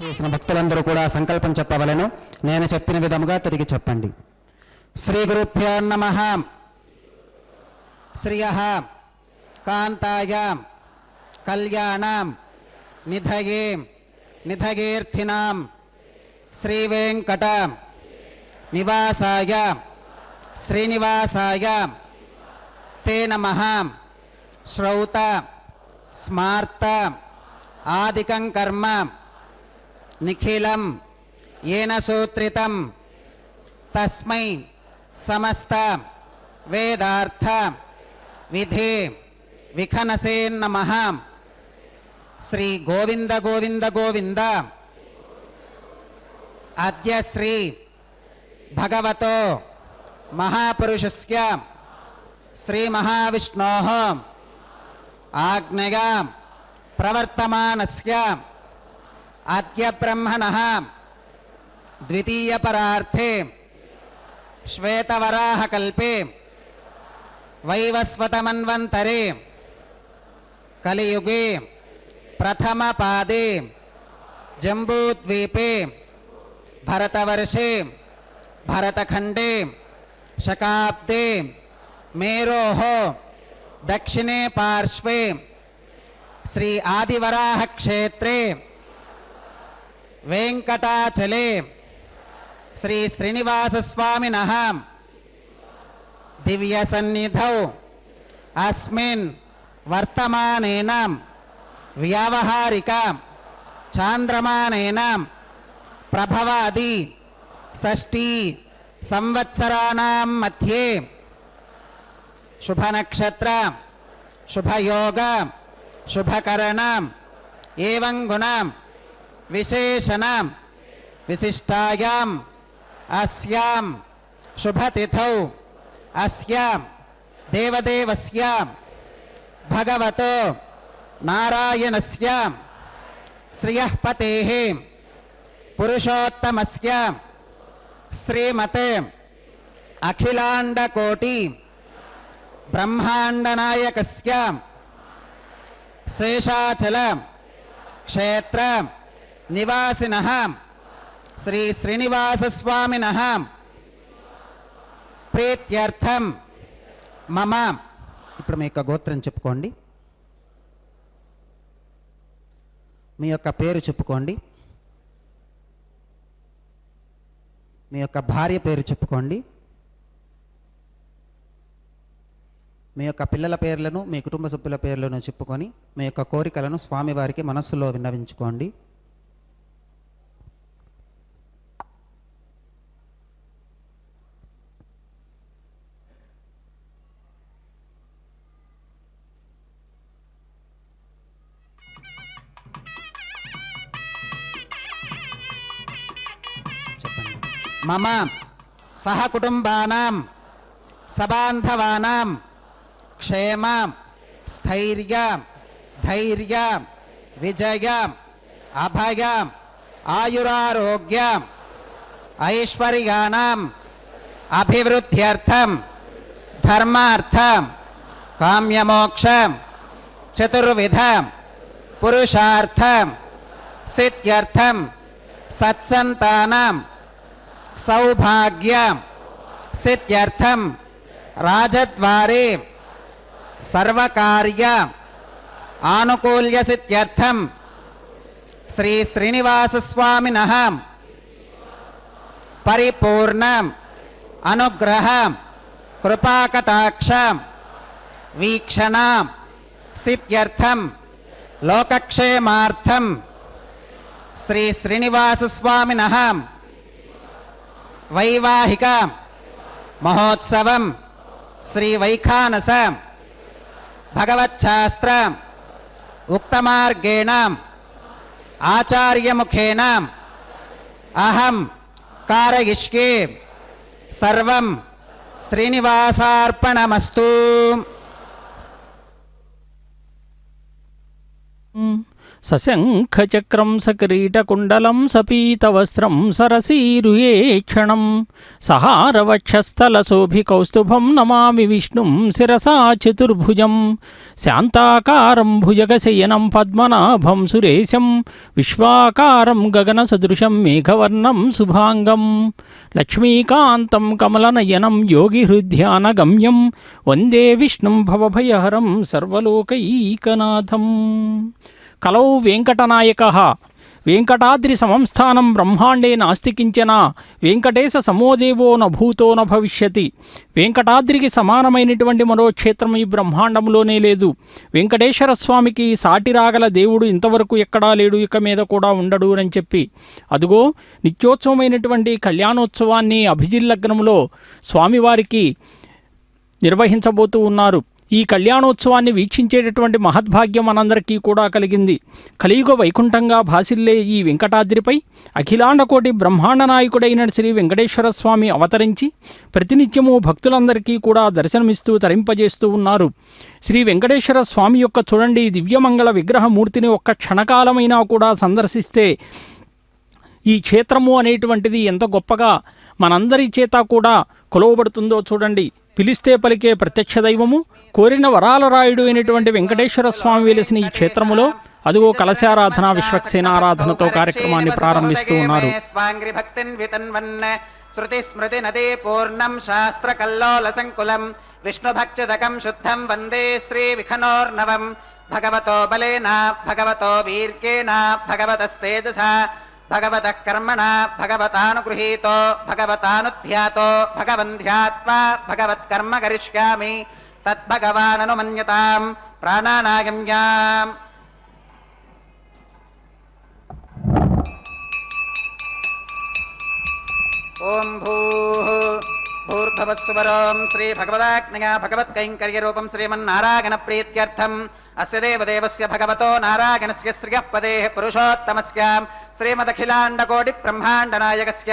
చేసిన భక్తులందరూ కూడా సంకల్పం చెప్పవలెను. నేను చెప్పిన విధముగా తిరిగి చెప్పండి. శ్రీ గురుభ్యో నమః. శ్రియః కాంతాయ కళ్యాణం నిధయే నిధయేర్థినాం శ్రీ వెంకట నివాసాయ శ్రీనివాసాయ తే నమః. శ్రౌత స్మార్త ఆదికం కర్మ నిఖిలం येन सूत्रितं तस्मै समस्त वेदार्थ विधे विखनसे नमः. श्री गोविंद गोविंद गोविंद. अद्य श्री भगवतो महापुरुषस्य श्री महाविष्णोः आज्ञया प्रवर्तमानस्य अद्य ब्रह्मणः द्वितीय परार्थे श्वेतवराहकल्पे वैवस्वतमन्वन्तरे कलियुगे प्रथम पादे जम्बूद्वीपे भरतवर्षे भरतखंडे शकाब्दे मेरोः दक्षिणे पार्श्वे श्री आदिवराह क्षेत्रे वेंकटाचले श्री श्रीनिवास स्वामिनः दिव्य सन्निधौ अस्मिन् वर्तमानेन व्यावहारिक चांद्रमानेन प्रभवादि षष्ठी संवत्सराणां मध्ये शुभ नक्षत्र शुभ योग शुभकरण एवं गुण विशेषण विशिष्टायां अस्यां शुभतिथौ अस्यां देवदेवस्य भगवतो नारायणस्य श्रियः पतेः पुरुषोत्तमस्य श्रीमते अखिलांडकोटि ब्रह्मांडनायकस्य शेषाचल क्षेत्र निवासिनः श्री श्रीनिवास स्वामिनः प्रीत्यर्थम मम. ఇప్పుడు మీ యొక్క గోత్రం చెప్పుకోండి. మీ యొక్క పేరు చెప్పుకోండి. మీ యొక్క భార్య పేరు చెప్పుకోండి. మీ యొక్క పిల్లల పేర్లను మీ కుటుంబ సభ్యుల పేర్లను చెప్పుకొని మీ యొక్క కోరికలను స్వామివారికి మనస్సులో విన్నవించుకోండి. చెప్పండి. మమ సహ కుటుంబానాం సబాంధవానాం क्षेम स्थैर्य धैर्य विजय अभय आयुरारोग्य ऐश्वर्याणां अभिवृद्ध्यर्थं धर्मार्थ काम्यमोक्ष चतुर्विध पुरुषार्थ सिद्ध्यर्थं सत्संतानां सौभाग्य सिद्ध्यर्थं राजद्वारे सर्वकार्य आनुकूल्य सिद्ध्यर्थं श्री श्रीनिवास स्वामिनः परिपूर्ण अनुग्रह कृपाकटाक्ष वीक्षण सिद्ध्यर्थं लोकक्षेमार्थं श्री श्रीनिवास स्वामिनः वैवाहिक महोत्सवं श्री वैखानस भगवच्छास्त्र उक्तमार्गेण आचार्यमुखेन अहं कारयिष्ये सर्वं श्रीनिवासार्पणमस्तु. సశంఖచక్రం సకిరీటకుండలం సపీతవస్త్రం సరసీరుయే క్షణం సహారవక్షస్థలశోభికౌస్తుభం నమామి విష్ణుం శిరసా చతుర్భుజం శాంతాకారం భుజగశయనం పద్మనాభం సురేశం విశ్వాకారం గగనసదృశం మేఘవర్ణం శుభాంగం లక్ష్మీకాంతం కమలనయనం యోగిహృద్యానగమ్యం వందే విష్ణుం భవభయహరం సర్వలోకైకనాథం. కలౌ వెంకటనాయకః వెంకటాద్రి సంస్థానం బ్రహ్మాండే నాస్తి కించన వెంకటేశ సమోదేవో న భూతో న భవిష్యతి. వెంకటాద్రికి సమానమైనటువంటి మరో క్షేత్రం ఈ బ్రహ్మాండంలోనే లేదు. వెంకటేశ్వర స్వామికి సాటి రాగల దేవుడు ఇంతవరకు ఎక్కడా లేడు, ఇక మీద కూడా ఉండడు అని చెప్పి అదుగో నిత్యోత్సవమైనటువంటి కళ్యాణోత్సవాన్ని అభిజిత్ లగ్నంలో స్వామివారికి నిర్వహించబోతూ ఉన్నారు. ఈ కళ్యాణోత్సవాన్ని వీక్షించేటటువంటి మహద్భాగ్యం మనందరికీ కూడా కలిగింది. కలియుగ వైకుంఠంగా భాసిల్లే ఈ వెంకటాద్రిపై అఖిలాండకోటి బ్రహ్మాండ నాయకుడైన శ్రీ వెంకటేశ్వర స్వామి అవతరించి ప్రతినిత్యము భక్తులందరికీ కూడా దర్శనమిస్తూ తరింపజేస్తూ ఉన్నారు. శ్రీ వెంకటేశ్వర స్వామి యొక్క చూడండి దివ్యమంగళ విగ్రహమూర్తిని ఒక్క క్షణకాలమైనా కూడా సందర్శిస్తే ఈ క్షేత్రము అనేటువంటిది ఎంత గొప్పగా మనందరి చేత కూడా కొలవబడుతుందో చూడండి. పిలిస్తే పలికే ప్రత్యక్ష దైవము, కోరిన వరాల రాయుడు అయినటువంటి వెంకటేశ్వర స్వామి వెలిసిన ఈ క్షేత్రములో అదిగో కలశారాధన విశ్వక్సేనారాధనతో కార్యక్రమాన్ని ప్రారంభిస్తూ ఉన్నారు. శృతి స్మృతి నదే పూర్ణం శాస్త్ర కల్లోల సంకులం విష్ణుభక్త్యుదకం శుద్ధం వందే శ్రీ విఖనోర్నవం. భగవతో బలేన భగవతో వీర్యేణ భగవతస్తేజసా భగవతః కర్మణా భగవతానుగృహీతో భగవతానుధ్యాతో భగవన్ ధ్యాత్వా భగవత్కర్మ కరిష్యామి తద్భగవాననుమన్యతాం ప్రాణానాగమ్యాం. ఓం భూర్భువస్సువరోం శ్రీ భగవదాజ్ఞయా భగవత్కైంకర్యరూపం శ్రీమన్నారాయణ ప్రీత్యర్థం అస్య దేవదేవస్య భగవతో నారాయణస్య శ్రియః పదేః పురుషోత్తమస్య శ్రీమదఖిలాండకోటి బ్రహ్మాండనాయకస్య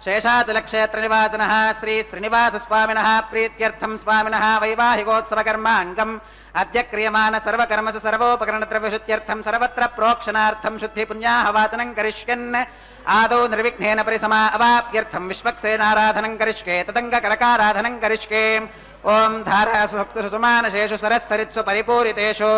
శేషాచలక్షేత్రనివాసినః శ్రీ శ్రీనివాసస్వామినः ప్రీత్యర్థం స్వామినः వైవాహికోత్సవకర్మాంగం అద్య క్రియమాణ సర్వకర్మసు సర్వోపకరణద్రవ్యశుద్ధ్యర్థం సర్వత్ర ప్రోక్షణార్థం శుద్ధి పుణ్యాహ వాచనం కరిష్యన్ ఆదౌ నిర్విఘ్నేన పరిసమా అవాప్యర్థం విశ్వక్సేనారాధనం కరిష్కే తదంగకరకారాధనం కరిష్కే. ఓం ధారాసు సప్తసు సుమానశేషు సరస్సరిత్సు పరిపూరితేషు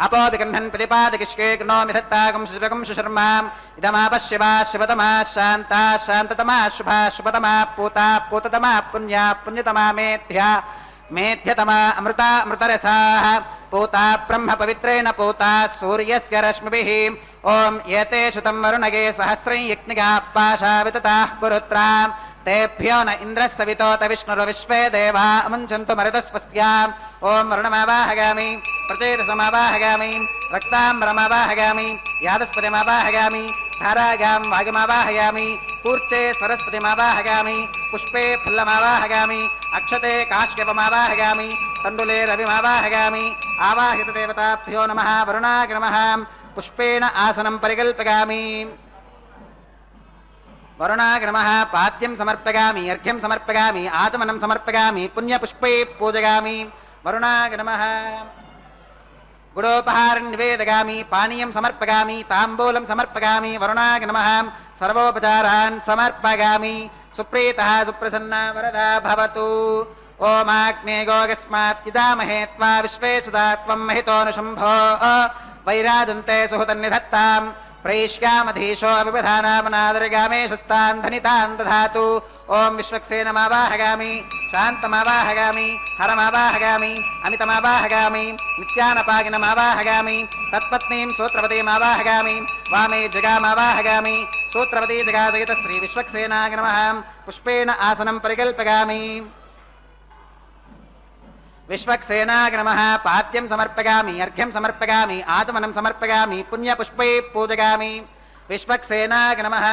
అపోభిగహ్నన్ ప్రతిపాదకిష్కే గృణోమి దత్తాగం శుశ్రకం సుశర్మాం ఇదమాపశివా శివతమా శాంతా శాంతతమా శుభా శుభతమా పూతా పూతతమా పుణ్యా పుణ్యతమా మేధ్యా మేధ్యతమా అమృతా అమృతరసాః పూతా బ్రహ్మ పవిత్రేణ పూతా సూర్యస్య రశ్మిభిః. ఓం ఏతే శుతం వరుణగే సహస్రం యజ్ఞిగాః పాశా వితతాః పురుత్రాం తేభ్యో న ఇంద్రः సవితోత విష్ణురు విశ్వే దేవా అముంచంతు మరుతస్వస్త్యాం. ఓం వరుణమావాహయామి ప్రచేతసమావాహయామి రక్తాంబరమావాహయామి యాదస్పతిమావాహయామి ధారాగాం వాయుమావాహయామి కూర్చే సరస్వతిమావాహయామి పుష్పే ఫుల్లమావాహయామి అక్షతే కాశ్యపమావాహయామి తండులే రవిమావాహయామి. ఆవాహిత దేవతాభ్యో నమః వరుణాయ నమః. పుష్పేణ ఆసనం పరికల్పయామి. వరుణాయ నమః. పాద్యం సమర్పయామి అర్ఘ్యం సమర్పయామి ఆచమనం సమర్పయామి పుణ్యపుష్పై పూజయామి. వరుణాయ నమః. గుడోపహారం నివేదయామి పానీయం సమర్పయామి తాంబూలం సమర్పయామి. వరుణాయ నమః. సర్వోపచారాన్ సమర్పయామి. సుప్రీతః సుప్రసన్నా వరదా భవతు. ఓమాగ్నేయోగస్మాత్ ఇదామహే త్వా విశ్వేశుదా త్వం మహితోనుశంభో వైరాజంతే సుహృతన్నిధత్తాం. ప్రైష్యామధీశో అభిధానామనాదుర్గామేశస్తాన్ ధనితాన్ దధాతు. ఓం విశ్వక్సేనమావాహయామి శాంతమావాహయామి హరమావాహయామి అమితమావాహయామి నిత్యానపాగినమావాహయామి తత్పత్నీం సూత్రవతీమావాహయామి వామే జగామావాహయామి సూత్రవతీ జగాసహిత శ్రీ విశ్వక్సేనాయ నమః. పుష్పేణ ఆసనం పరికల్పయామి. విశ్వక్సేనాయ నమః. పాద్యం సమర్పయామి అర్ఘ్యం సమర్పయామి ఆచమనం సమర్పయామి పుణ్యపుష్పై పూజయామి. విశ్వక్సేనాయ నమః.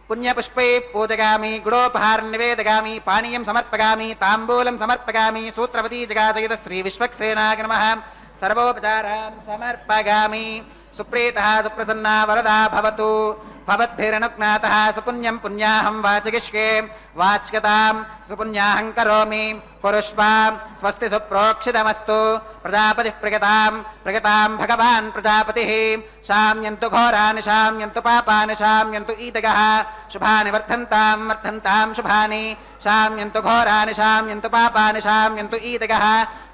పుణ్యపుష్పై పూజయామి. గుడోపహారం నివేదయామి పానీయం సమర్పయామి తాంబూలం సమర్పయామి సూత్రవతీ జగాసహిత శ్రీ విశ్వక్సేనాయ నమః. సర్వోపచారాన్ సమర్పయామి. సుప్రీతః సుప్రసన్నా వరదా భవతు. భవద్భిరనుజ్ఞాతః సుపుణ్యం పుణ్యాహం వాచయిష్యే వాచ్యతాం సుపుణ్యాహం కరోమి. कुरुष्वां स्वस्ति सुप्रोक्षितमस्तु प्रजापतिः प्रगतां भगवान् प्रजापतिः शाम्यन्तु घोरानि शाम्यन्तु पापानि शाम्यन्तु ईदगः शुभानि वर्धन्तां शुभानि शाम्यन्तु घोरानि शाम्यन्तु पापानि शाम्यन्तु ईदगः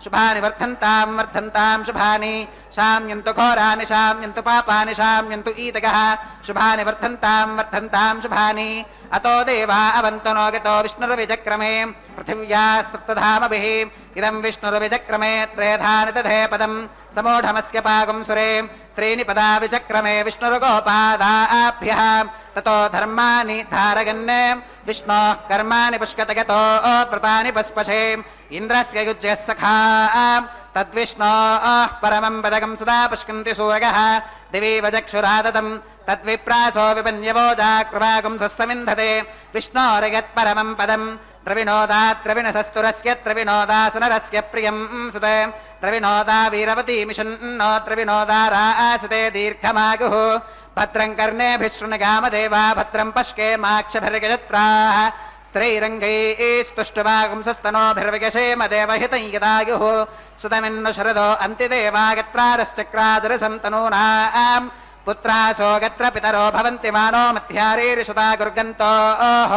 शुभानि वर्धन्तां शुभानि शाम्यन्तु घोरानि शाम्यन्तु पापानि शाम्यन्तु ईदगः शुभानि वर्धन्तां शुभानि अतो देवा अवन्तो नो गतो विष्णुर्विचक्रमे पृथिव्याः सप्तधामभिः इदं विष्णुर्विचक्रमे त्रेधानि दधे पदं समूढमस्य पागुं सुरे त्रीणि पदा विचक्रमे विष्णुर्गोपादाभ्यः ततो धर्माणि धारयन् विष्णोः कर्माणि पुष्कतगतो व्रतानि पस्पशे इन्द्रस्य युज्यः सखा तद्विष्णोः परमं पदकं सदा पुष्कन्ति सूरगः दिवि वचक्षुरादतं तद्विप्रासो विपन्यवो जाकृवागुं सस्समिन्धते विष्णोर्यत्परमं पदं त्रविनोदात्रविनसस्तुरस्य त्रविनोदासनरस्य प्रियं सुते त्रविनोदा वीरवती मिषन्नो त्रविनोदा रासते दीर्घमायुः भद्रं कर्णेभिः शृणुगामदेवा भद्रं पश्केमाक्षभिर्गजत्राः स्त्रैरङ्गैस्तुष्टुवागुंसस्तनोभिर्विगशेम देवहितं यदायुः सुतमिन्नु शरदो अन्तिदेवागत्रारश्चक्राजरसं तनूनां पुत्रासो गत्र पितरो भवन्ति मानो मध्यारीरिषुता गुर्गन्तोः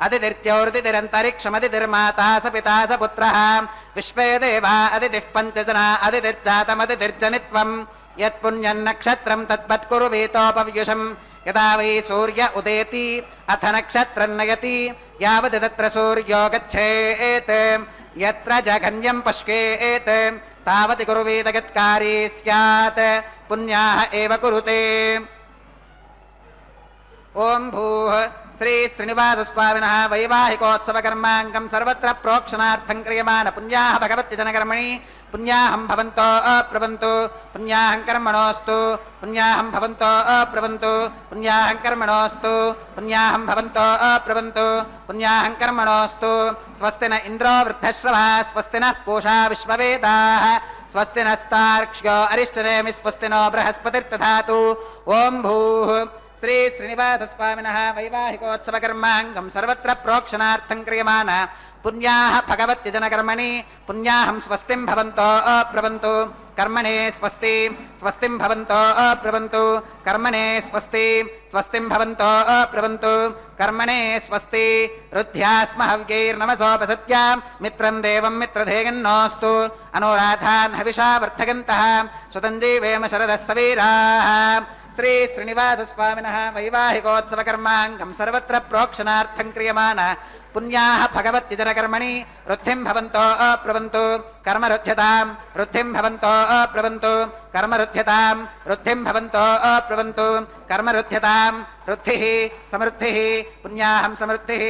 अदितिर्द्यौर्दितिरन्तरिक्षमदितिर्माता स पिता स पुत्रः विश्वे देवा अदितिः पञ्चजना अदितिर्जातमदितिर्जनित्वं यत्पुण्यन्नक्षत्रं तद्वत्कुरुवीतोपव्युषं यदा वै सूर्य उदेति अथ नक्षत्रं नयति यावत् तत्र सूर्यो गच्छेत् यत्र जघन्यं पश्येत् तावत् कुरुवीत यत्कारी स्यात् पुण्याः एव कुरुते ओं भूः श्री श्रीनिवासस्वामिनः वैवाहिकोत्सवकर्माङ्गं सर्वत्र प्रोक्षणार्थं क्रियमाण पुण्याः भगवत्यजनकर्मणि पुण्याहं भवन्तो अप्रवन्तु पुण्याहं कर्मणोऽस्तु पुण्याहं भवन्तो अप्रवन्तु पुण्याहं कर्मणोऽस्तु पुण्याहं भवन्तो अप्रवन्तु पुण्याहं कर्मणोऽस्तु स्वस्ति न इन्द्रो वृद्धश्रवः स्वस्ति नः पूषा विश्ववेदाः स्वस्ति नस्तार्क्ष्यो अरिष्टनेमि स्वस्ति नो बृहस्पतिर्दधातु ओं भूः श्री श्रीनिवासस्वामिनः वैवाहिकोत्सवकर्माङ्गं सर्वत्र प्रोक्षणार्थं क्रियमाण पुण्याः भगवत्यजनकर्मणि पुण्याहं स्वस्तिं भवन्तो अप्रवन्तु कर्मणे स्वस्ति स्वस्तिं भवन्तो अप्रवन्तु कर्मणे स्वस्ति स्वस्तिं भवन्तो अप्रवन्तु कर्मणे स्वस्ति रुद्ध्यास्म हव्यैर्नमसोपसत्यां मित्रं देवं मित्रधेयन्नोऽस्तु अनुराधान् हविषा वर्धयन्तः शतञ्जीवेम शरदः सवीराः श्री श्रीनिवासस्वामिनः वैवाहिकोत्सवकर्माङ्गं सर्वत्र प्रोक्षणार्थं क्रियमाण पुण्याः भगवत्यजनकर्मणि रुद्धिं भवन्तो अप्रवन्तु कर्म रुध्यतां रुद्धिं भवन्तो अप्रवन्तु कर्म रुध्यतां रुद्धिं भवन्तो अप्रवन्तु कर्म रुध्यतां रुद्धिः समृद्धिः पुण्याहं समृद्धिः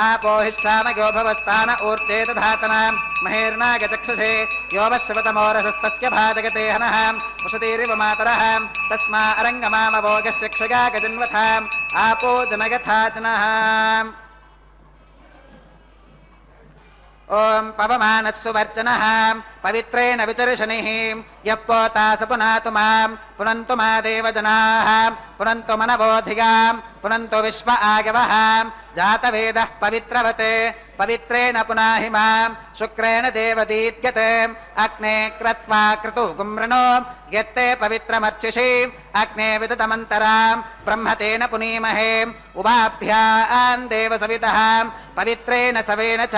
आपोहिष्ठामयो भवस्थान ऊर्जे दधातना महेर्नागचक्षुषे योवश्रवतमोरसस्तस्य भाजगते हनः वसुतीरिव मातरः तस्मा अरङ्गमामवोगस्य क्षया गजन्वथाम् आपो जनयथा जनः ओं पवमानस्सु वर्चनः पवित्रेण विचर्षणिः यः पोता स पुनातु मां पुनन्तु मा देवजनाः पुनन्तु मनवोधिगां पुनन्तु विश्व आगवः जातवेदः पवित्रवते पवित्रेण पुनाहि मां शुक्रेण देवदीत्यते अग्ने क्रत्वा क्रतुगुम्रणो यत्ते पवित्रमर्चिषि अग्ने विदतमन्तरां ब्रह्मतेन पुनीमहे उभाभ्यां देवसवितः पवित्रेण सवेन च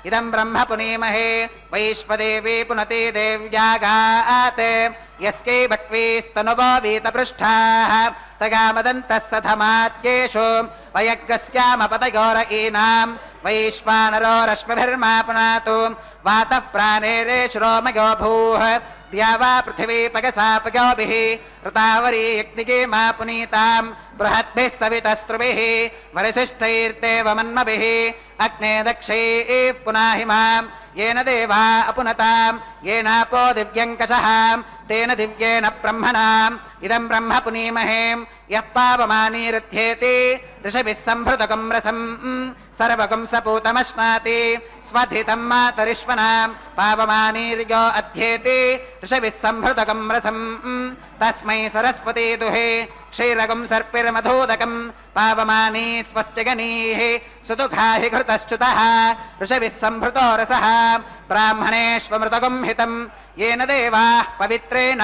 इदं ब्रह्म पुनीमहे वैश्वदेवी पुनति देव्यागात् यस्कै भक्वीस्तनुवो वीतपृष्ठाः तगामदन्तः सधमात्येषु वयग्रस्यामपतयोर ईनां वैश्वानरो रश्मिभिर्मा पुनातु वातः प्राणेरेश्रोमयो भूः द्यावा पृथिवी पगसापयोभिः ऋतावरी यज्ञिके मा पुनीतां बृहद्भिः सवितस्त्रुभिः वरिशिष्ठैर्देवमन्मभिः अग्ने दक्षैः पुनाहि मां येन देवा अपुनतां येनापो दिव्यङ्कषः तेन दिव्येन ब्रह्मणा इदं ब्रह्म पुनीमहे यः पावमानीरुध्येति ऋषभिः सम्भृतकं रसं सर्वकं सपूतमश्नाति स्वधितं मातरिश्वनां पावमानीर्यो अध्येति ऋषभिः सम्भृतकं रसं तस्मै सरस्वती दुहे क्षीरकं सर्पिर्मधोदकं पावमानी स्वस्त्यगनीः सुदुःखाहि घृतश्च्युतः ऋषभिः सम्भृतो रसः ब्राह्मणेष्वमृतकं हितं येन देवाः पवित्रेण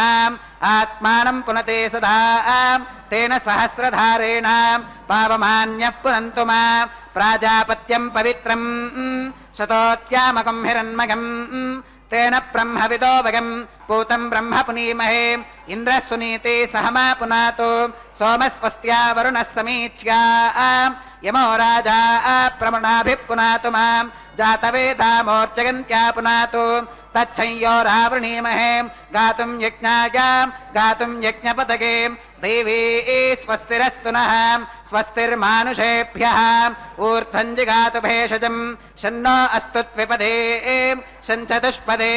आत्मानं पुनते सदा तेन सहस्रधारेण पावमान्यः पुनन्तु मा प्राजापत्यं पवित्रं शतोत्यामकं हिरण्मयं तेन ब्रह्मविदो वयं पूतं ब्रह्म पुनीमहे इन्द्रः सुनीते सहमा पुनातु सोमस्वस्त्या वरुणः समीच्या यमो राजा प्रमणाभिः पुनातु मां जातवेदामोर्जगन्त्या पुनातु तच्छंयोरावृणीमहे गातुं यज्ञपतगे देवी स्वस्तिरस्तु नः स्वस्तिर्मानुषेभ्यः ऊर्ध्वं जिगातु भेषजं शन्नो अस्तु त्विपदे शञ्चतुष्पदे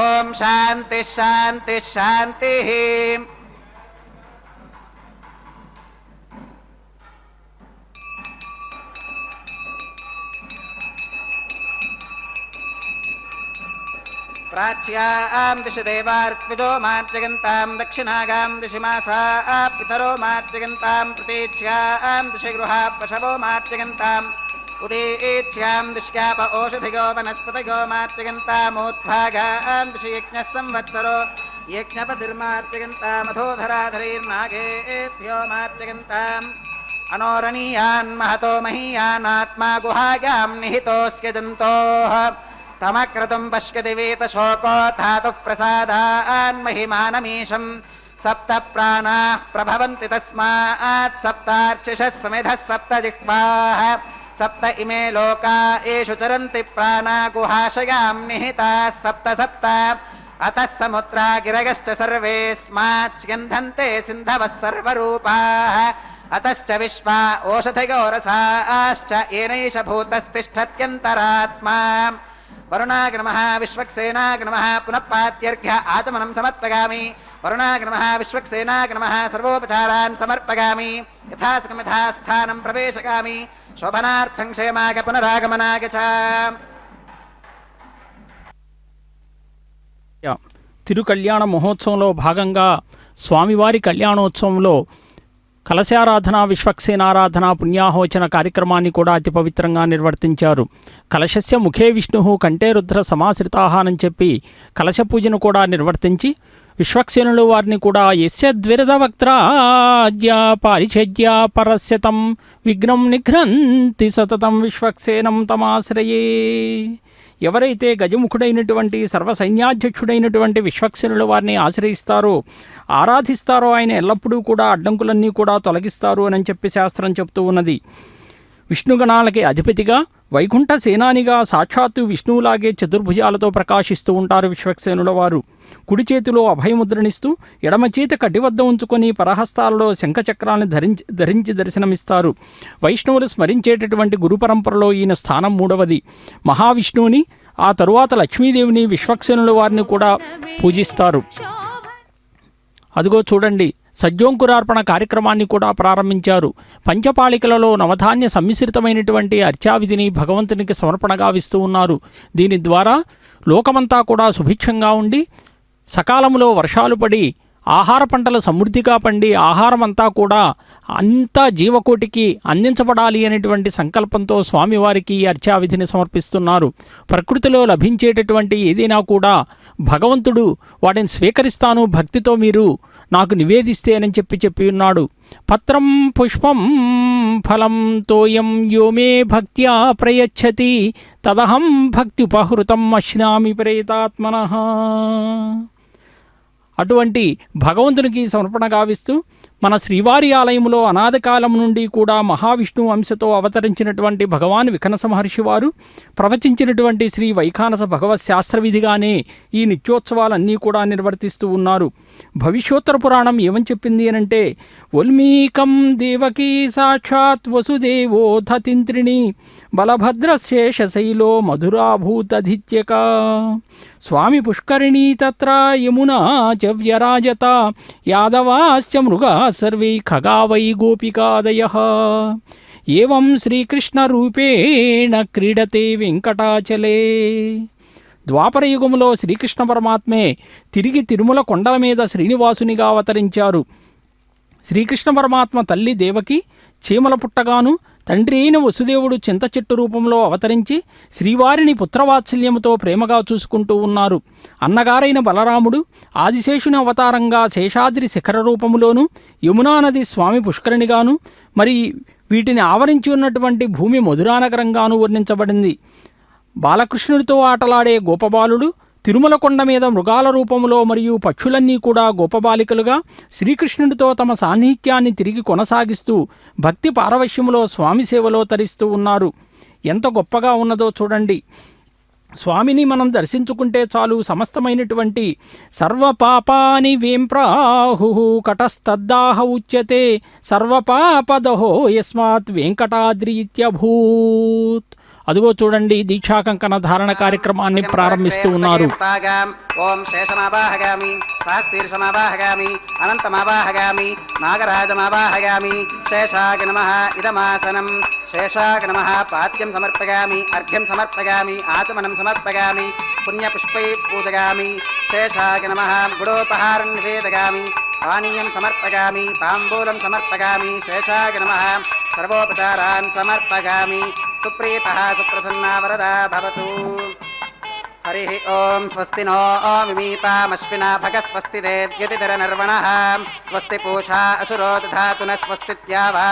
ॐ शान्तिः शान्तिः शान्तिः। प्राच्यां दिशि देवार्त्विजो मार्जयन्तां दक्षिणागां दिशि मासाः पितरो मार्जयन्तां प्रतीच्यां दिशि गृहाः पशवो मार्जयन्ताम् उदीच्यां दिश्याप ओषधिगो वनस्पतिगो मार्जयन्तामोद्भागां दिशि यज्ञः संवत्सरो यज्ञपतिर्मार्जयन्तामधोधराधरैर्नागेभ्यो मार्जयन्ताम् अनोरणीयान् महतो महीयानात्मा गुहायां निहितोऽस्य जन्तोः तमक्रतुं पश्यति वीतशोको धातुः प्रसादान् महिमानमीशं सप्त प्राणाः प्रभवन्ति तस्मात् सप्तार्चिषः समिधः सप्त जिह्वाः सप्त इमे लोका येषु चरन्ति प्राणा गुहाशयां निहिताः सप्त सप्त अतः समुद्रा गिरगश्च सर्वेऽस्मात् स्यन्धन्ते सिन्धवः सर्वरूपाः अतश्च विश्वा ओषधियो रसाश्च येनैष भूतस्तिष्ठत्यन्तरात्मा। वरुणाय नमः विश्वक्सेनाय नमः पुनः पात्यर्घ्य आचमनं समर्पयामि वरुणाय नमः विश्वक्सेनाय नमः सर्वोपचारान् समर्पयामि यथासकमिथा स्थानं प्रवेशयामि शोभनार्थं क्षेमाय पुनरागमनाय च। తిరుకళ్యాణ మహోత్సవంలో భాగంగా స్వామివారి కళ్యాణోత్సవంలో కలశారాధన విశ్వక్సేనారాధన పుణ్యాహోచన కార్యక్రమాన్ని కూడా అతి పవిత్రంగా నిర్వర్తించారు. కలశస్య ముఖే విష్ణు కంఠే రుద్ర సమాశ్రితాహానని చెప్పి కలశ పూజను కూడా నిర్వర్తించి విశ్వక్సేనులు వారిని కూడా యస్య ద్విరద వక్త్రాజ్య పారిఛేద్య పరస్యతం విఘ్నం నిఘ్నంతి సతతం విశ్వక్సేనం తమాశ్రయే. ఎవరైతే గజముఖుడైనటువంటి సర్వసైన్యాధ్యక్షుడైనటువంటి విశ్వక్సేనుల వారిని ఆశ్రయిస్తారో ఆరాధిస్తారో ఆయన ఎల్లప్పుడూ కూడా అడ్డంకులన్నీ కూడా తొలగిస్తారు అని చెప్పి శాస్త్రం చెప్తూ ఉన్నది. విష్ణుగణాలకి అధిపతిగా వైకుంఠ సేనానిగా సాక్షాత్తు విష్ణువులాగే చతుర్భుజాలతో ప్రకాశిస్తూ ఉంటారు విశ్వక్సేనుల వారు. కుడి చేతిలో అభయముద్రనిస్తూ ఎడమ చేతి కడ్డి వద్ద ఉంచుకొని పరహస్తాలలో శంఖచక్రాన్ని ధరించి దర్శనమిస్తారు. వైష్ణవులు స్మరించేటటువంటి గురు పరంపరలో ఈయన స్థానం 3వది. మహావిష్ణువుని ఆ తరువాత లక్ష్మీదేవిని విశ్వక్సేనుల వారిని కూడా పూజిస్తారు. అదిగో చూడండి, సజ్జోంకురార్పణ కార్యక్రమాన్ని కూడా ప్రారంభించారు. పంచపాళికలలో నవధాన్య సమ్మిశ్రితమైనటువంటి అర్చావిధిని భగవంతునికి సమర్పణగా ఇస్తూ ఉన్నారు. దీని ద్వారా లోకమంతా కూడా సుభిక్షంగా ఉండి సకాలంలో వర్షాలు పడి ఆహార పంటలు సమృద్ధిగా పండి ఆహారం అంతా కూడా అంతా జీవకోటికి అందించబడాలి అనేటువంటి సంకల్పంతో స్వామివారికి ఈ అర్చావిధిని సమర్పిస్తున్నారు. ప్రకృతిలో లభించేటటువంటి ఏదైనా కూడా భగవంతుడు వాటిని స్వీకరిస్తాను, భక్తితో మీరు నాకు నివేదిస్తే అని చెప్పి ఉన్నాడు. పత్రం పుష్పం ఫలం తోయం యో మే భక్త్యా ప్రయచ్చతి తదహం భక్తి ఉపహృతం అశ్నామి ప్రేతాత్మనః. అటువంటి భగవంతునికి సమర్పణ గావిస్తూ మన శ్రీవారి ఆలయంలో అనాది కాలం నుండి కూడా మహావిష్ణువు అంశతో అవతరించినటువంటి భగవాన్ వికనస మహర్షి వారు ప్రవచించినటువంటి శ్రీ వైఖానస భగవత్ శాస్త్రవిధిగానే ఈ నిత్యోత్సవాలన్నీ కూడా నిర్వర్తిస్తూ ఉన్నారు. భవిష్యోత్తర పురాణం ఏమని చెప్పింది అనంటే, వల్మీకం దేవకీ సాక్షాత్ వసుదేవో ధతింత్రిణి బలభద్రశేషశైలో మధురాభూతధిత్యక స్వామి పుష్కరిణీ తత్ర యమునా చ వ్యరాజత యాదవాశ్చ మృగా సర్వే ఖగా వై గోపికాదయః ఏవం శ్రీకృష్ణరూపేణ క్రీడతే వెంకటాచలే. ద్వాపరయుగములో శ్రీకృష్ణ పరమాత్మే తిరిగి తిరుమల కొండల మీద శ్రీనివాసునిగా అవతరించారు. శ్రీకృష్ణ పరమాత్మ తల్లి దేవకి చీమల పుట్టగాను, తండ్రి అయిన వసుదేవుడు చింత చెట్టు రూపంలో అవతరించి శ్రీవారిని పుత్రవాత్సల్యముతో ప్రేమగా చూసుకుంటూ ఉన్నారు. అన్నగారైన బలరాముడు ఆదిశేషుని అవతారంగా శేషాద్రి శిఖర రూపములోను, యమునా నది స్వామి పుష్కరిణిగాను, మరి వీటిని ఆవరించి ఉన్నటువంటి భూమి మధురానగరంగాను వర్ణించబడింది. బాలకృష్ణుడితో ఆటలాడే గోపబాలుడు తిరుమల కొండ మీద మృగాల రూపంలో మరియు పక్షులన్నీ కూడా గోపబాలికలుగా శ్రీకృష్ణుడితో తమ సాన్నిహిత్యాన్ని తిరిగి కొనసాగిస్తూ భక్తి పారవశ్యములో స్వామి సేవలో తరిస్తూ ఉన్నారు. ఎంత గొప్పగా ఉన్నదో చూడండి. స్వామిని మనం దర్శించుకుంటే చాలు సమస్తమైనటువంటి సర్వపాపాని వేంప్రాహు కటస్తద్దాహ ఉచ్యతే సర్వపాపదహో యస్మాత్ వెంకటాద్రీత్యభూత్. అదిగో చూడండి, దీక్షాకంకణ ధారణ కార్యక్రమాన్ని ప్రారంభిస్తూ ఉన్నారు. ఓం శేషమావాహగామి, సహశీర్షమావాహగామి, అనంతమావాహగామి, నాగరాజమావాహగామి. శేషాయ నమః ఇదమాసనం. శేషాయ నమః పాద్యం సమర్పయామి, అర్ఘ్యం సమర్పయామి, ఆచమనం సమర్పయామి, పుణ్యపుష్పై పూజయామి. శేషాయ నమః గుడోపహారం నివేదయామి, పానీయం సమర్పయామి, తాంబూలం సమర్పయామి. శేషాయ నమః సర్వోపచారాన్ సమర్పయామి. సుప్రీతః సుప్రసన్నా వరదా భవతు. హరి ఓం. స్వస్తి నో విమీతామశ్వినా భగ స్వస్తి దేవ్యతిధర నర్వణః స్వస్తి పూషా అసురో దధాతు న స్వస్తిత్యావా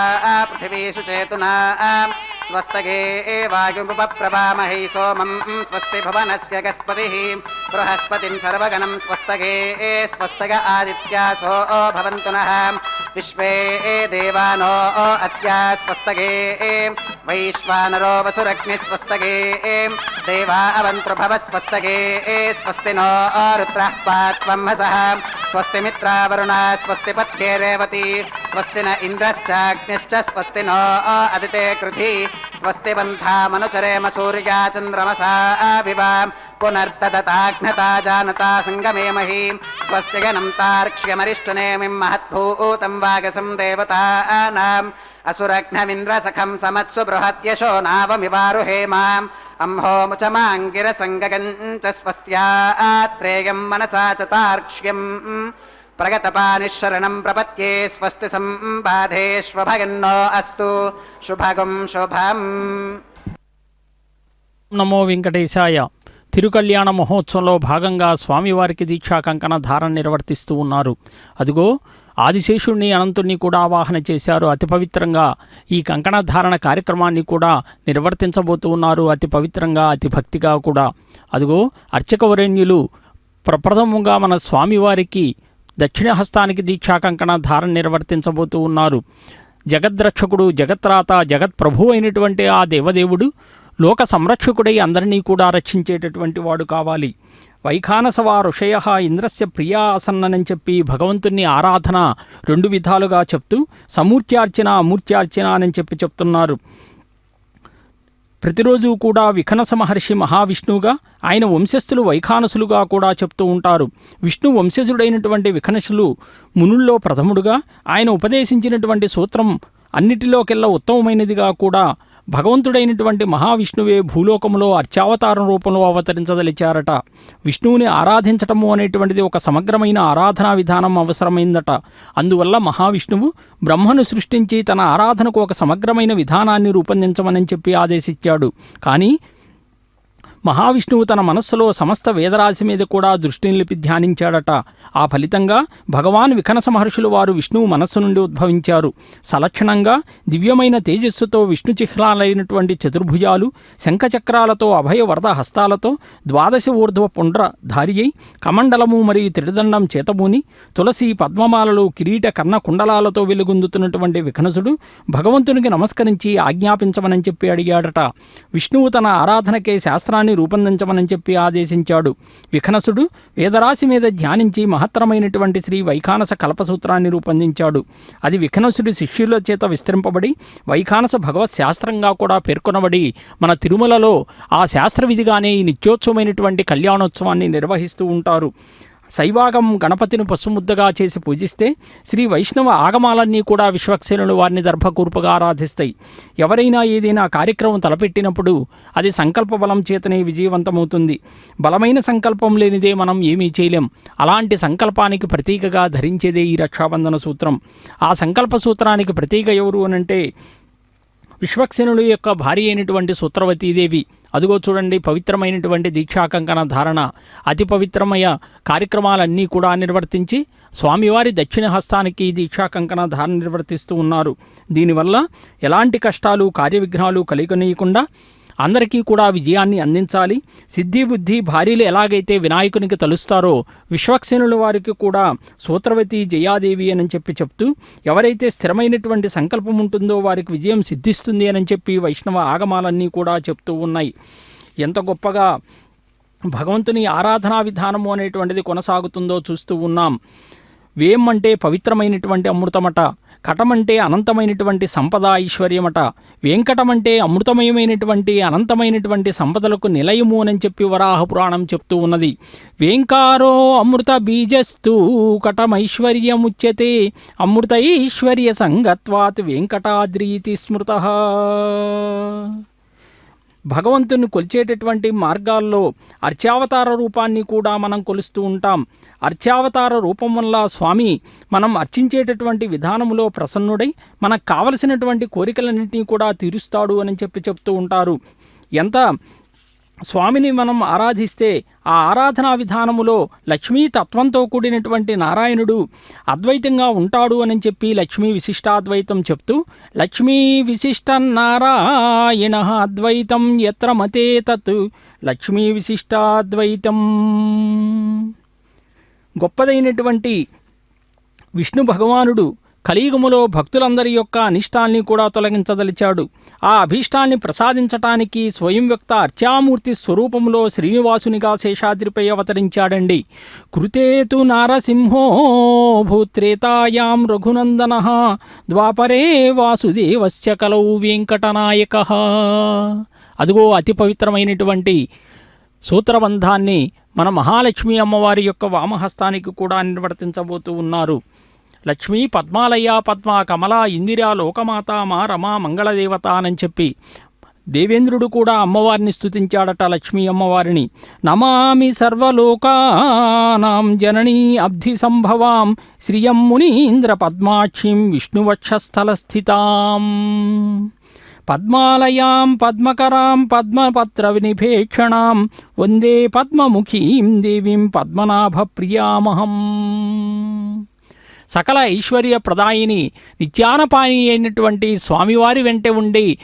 పృథివీ సుచేతునా స్వస్తగే వాయుముపప్రభామహి సోమం స్వస్తి భవనస్య గస్పతిః బృహస్పతిం సర్వగణం స్వస్తగే స్వస్తగ ఆదిత్యాసో భవంతు నః విశ్వే దేవానో అద్య స్వస్తగే వైశ్వానరో వసురగ్ని స్వస్తగే దేవా అవంతృభవ స్వస్తగే స్వస్తి నో రుద్రః పాత్వం హసః స్వస్తి మిత్రావరుణ స్వస్తి పథ్యే రేవతి స్వస్తి న ఇంద్రశ్చాగ్నిశ్చ స్వస్తి నో అదితే కృధి స్వస్తి బంధామనుచరేమ సూర్యా చంద్రమసా వివా పునర్దదతాఘ్నతా జానతా సంగమేమహి స్వస్తి గణం తార్క్ష్యమరిష్టనేమిం మహద్భూతం వాగసం దేవతానాం అసురఘ్నమింద్రసఖం సమత్సు బృహత్యశో నావమివారుహేమాం అంహోముచమాంగిరసంగగంచ స్వస్త్యాత్రేయం మనసా చ తార్క్ష్యం ప్రగతపానిశరణం ప్రపత్యే స్వస్తి సంబాధేష్వభగన్నో అస్తు శుభగం శుభం. నమో వెంకటేశాయ. తిరుకల్యాణ మహోత్సవంలో భాగంగా స్వామివారికి దీక్షా కంకణ ధారణ నిర్వర్తిస్తూ ఉన్నారు. అదిగో ఆదిశేషుణ్ణి అనంతుణ్ణి కూడా ఆవాహన చేశారు. అతి పవిత్రంగా ఈ కంకణ ధారణ కార్యక్రమాన్ని కూడా నిర్వర్తించబోతూ ఉన్నారు. అతి పవిత్రంగా, అతి భక్తిగా కూడా. అదిగో అర్చకవరేణ్యులు ప్రప్రథమంగా మన స్వామివారికి దక్షిణ హస్తానికి దీక్షా కంకణ ధారణ నిర్వర్తించబోతూ ఉన్నారు. జగద్రక్షకుడు, జగత్రాత, జగత్ప్రభు అయినటువంటి ఆ దేవదేవుడు లోక సంరక్షకుడై అందరినీ కూడా రక్షించేటటువంటి వాడు కావాలి. వైఖానసవా ఋషయ ఇంద్రస్య ప్రియా ఆసన్ననని చెప్పి భగవంతుని ఆరాధన రెండు విధాలుగా చెప్తూ సమూర్త్యార్చన, అమూర్త్యార్చన అని చెప్తున్నారు. ప్రతిరోజు కూడా విఖనస మహర్షి మహావిష్ణువుగా, ఆయన వంశస్థులు వైఖానసులుగా కూడా చెప్తూ ఉంటారు. విష్ణు వంశజుడైనటువంటి విఖనసులు మునుల్లో ప్రథముడుగా, ఆయన ఉపదేశించినటువంటి సూత్రం అన్నిటిలోకెల్లా ఉత్తమమైనదిగా కూడా భగవంతుడైనటువంటి మహావిష్ణువే భూలోకంలో అర్చావతారం రూపంలో అవతరించదలిచారట. విష్ణువుని ఆరాధించటము అనేటువంటిది ఒక సమగ్రమైన ఆరాధనా విధానం అవసరమైందట. అందువల్ల మహావిష్ణువు బ్రహ్మను సృష్టించి తన ఆరాధనకు ఒక సమగ్రమైన విధానాన్ని రూపొందించమని చెప్పి ఆదేశించాడు. కానీ మహావిష్ణువు తన మనస్సులో సమస్త వేదరాశి మీద కూడా దృష్టి నిలిపి ధ్యానించాడట. ఆ ఫలితంగా భగవాన్ విఖనస మహర్షులు వారు విష్ణువు మనస్సు నుండి ఉద్భవించారు. సలక్షణంగా దివ్యమైన తేజస్సుతో విష్ణు చిహ్నాలైనటువంటి చతుర్భుజాలు, శంఖచక్రాలతో, అభయ వరద హస్తాలతో, ద్వాదశ ఊర్ధ్వ పుండ్రధారి అయి కమండలము మరియు త్రిదండం చేతబూని తులసి, పద్మమాలలు, కిరీట, కర్ణ కుండలాలతో వెలుగొందుతున్నటువంటి విఖనసుడు భగవంతునికి నమస్కరించి ఆజ్ఞాపించమని చెప్పి అడిగాడట. విష్ణువు తన ఆరాధనకే శాస్త్రాన్ని రూపొందించమని చెప్పి ఆదేశించాడు. విఖనసుడు వేదరాశి మీద ధ్యానించి మహత్తరమైనటువంటి శ్రీ వైఖానస కల్పసూత్రాన్ని రూపొందించాడు. అది విఖనసుడి శిష్యుల చేత విస్తరింపబడి వైఖానస భగవత్ శాస్త్రంగా కూడా పేర్కొనబడి మన తిరుమలలో ఆ శాస్త్ర విధిగానే ఈ నిత్యోత్సవమైనటువంటి కళ్యాణోత్సవాన్ని నిర్వహిస్తూ ఉంటారు. శైవాగం గణపతిని పసుముద్దగా చేసి పూజిస్తే శ్రీ వైష్ణవ ఆగమాలన్నీ కూడా విశ్వక్సేనులు వారిని దర్భకూర్పుగా ఆరాధిస్తాయి. ఎవరైనా ఏదైనా కార్యక్రమం తలపెట్టినప్పుడు అది సంకల్ప బలం చేతనే విజయవంతమవుతుంది. బలమైన సంకల్పం లేనిదే మనం ఏమీ చేయలేం. అలాంటి సంకల్పానికి ప్రతీకగా ధరించేదే ఈ రక్షాబంధన సూత్రం. ఆ సంకల్ప సూత్రానికి ప్రతీక ఎవరు అనంటే విశ్వక్సేనుడి యొక్క భార్య అయినటువంటి సూత్రవతీదేవి. అదిగో చూడండి, పవిత్రమైనటువంటి దీక్షాకంకణ ధారణ, అతి పవిత్రమయ కార్యక్రమాలన్నీ కూడా నిర్వర్తించి స్వామివారి దక్షిణ హస్తానికి దీక్షాకంకణ ధారణ నిర్వర్తిస్తూ ఉన్నారు. దీనివల్ల ఎలాంటి కష్టాలు కార్యవిఘ్నాలు కలిగనీయకుండా అందరికీ కూడా విజయాన్ని అందించాలి. సిద్ధి బుద్ధి భార్యలు ఎలాగైతే వినాయకునికి తలుస్తారో విశ్వక్సేనుల వారికి కూడా సూత్రవతి జయాదేవి అని చెప్తూ ఎవరైతే స్థిరమైనటువంటి సంకల్పం ఉంటుందో వారికి విజయం సిద్ధిస్తుంది అని చెప్పి వైష్ణవ ఆగమాలన్నీ కూడా చెప్తూ ఉన్నాయి. ఎంత గొప్పగా భగవంతుని ఆరాధనా విధానము అనేటువంటిది కొనసాగుతుందో చూస్తూ ఉన్నాం. వేం అంటే పవిత్రమైనటువంటి అమృతమట, కటమంటే అనంతమైనటువంటి సంపద ఐశ్వర్యమట, వెంకటమంటే అమృతమయమైనటువంటి అనంతమైనటువంటి సంపదలకు నిలయము అని చెప్పి వరాహ పురాణం చెప్తూ ఉన్నది. వేంకారో అమృత బీజస్తు కటమైశ్వర్యముచ్యతే అమృతైశ్వర్య సంగత్వాత్ వెంకటాద్రీతి స్మృతః. భగవంతుని కొలిచేటటువంటి మార్గాల్లో అర్చావతార రూపాన్ని కూడా మనం కొలుస్తూ ఉంటాం. అర్చావతార రూపం వల్ల స్వామి మనం అర్చించేటటువంటి విధానములో ప్రసన్నుడై మనకు కావలసినటువంటి కోరికలన్నింటినీ కూడా తీరుస్తాడు అని చెప్తూ ఉంటారు. ఎంత స్వామిని మనం ఆరాధిస్తే ఆ ఆరాధనా విధానములో లక్ష్మీ తత్వంతో కూడినటువంటి నారాయణుడు అద్వైతంగా ఉంటాడు అని చెప్పి లక్ష్మీ విశిష్టాద్వైతం చెప్తూ లక్ష్మీ విశిష్ట నారాయణ అద్వైతం ఎత్ర మతే తత్ లక్ష్మీ విశిష్టాద్వైతం. గొప్పదైనటువంటి విష్ణు భగవానుడు కలియుగములో భక్తులందరి యొక్క అనిష్టాల్ని కూడా తొలగించదలిచాడు. ఆ అభీష్టాన్ని ప్రసాదించటానికి స్వయం వ్యక్త అర్చామూర్తి స్వరూపంలో శ్రీనివాసునిగా శేషాద్రిపై అవతరించాడండి. కృతేతు నారసింహో భూత్రేతాయాం రఘునందనః ద్వాపరే వాసుదేవస్య కలౌ వెంకటనాయకః. అదిగో అతి పవిత్రమైనటువంటి సూత్రబంధాన్ని మన మహాలక్ష్మి అమ్మవారి యొక్క వామహస్తానికి కూడా నిర్వర్తించబోతూ ఉన్నారు. లక్ష్మీ పద్మాలయ పద్మ కమల ఇందిరా లోకమాత మా రమా మంగళదేవత అని చెప్పి దేవేంద్రుడు కూడా అమ్మవారిని స్తుతించాడట లక్ష్మీ అమ్మవారిని. నమామి సర్వలోకానాం జననీ అబ్ధి సంభవాం శ్రియం మునీంద్ర పద్మాక్షిం విష్ణువక్షస్థల స్థితాం పద్మాలయాం పద్మకరాం పద్మపత్ర వినిభేక్షణాం వందే పద్మముఖీం దేవీం పద్మనాభ ప్రియామహం. సకల ఐశ్వర్య ప్రదాయిని నిత్యానపాని అయినటువంటి స్వామివారి వెంట ఉండి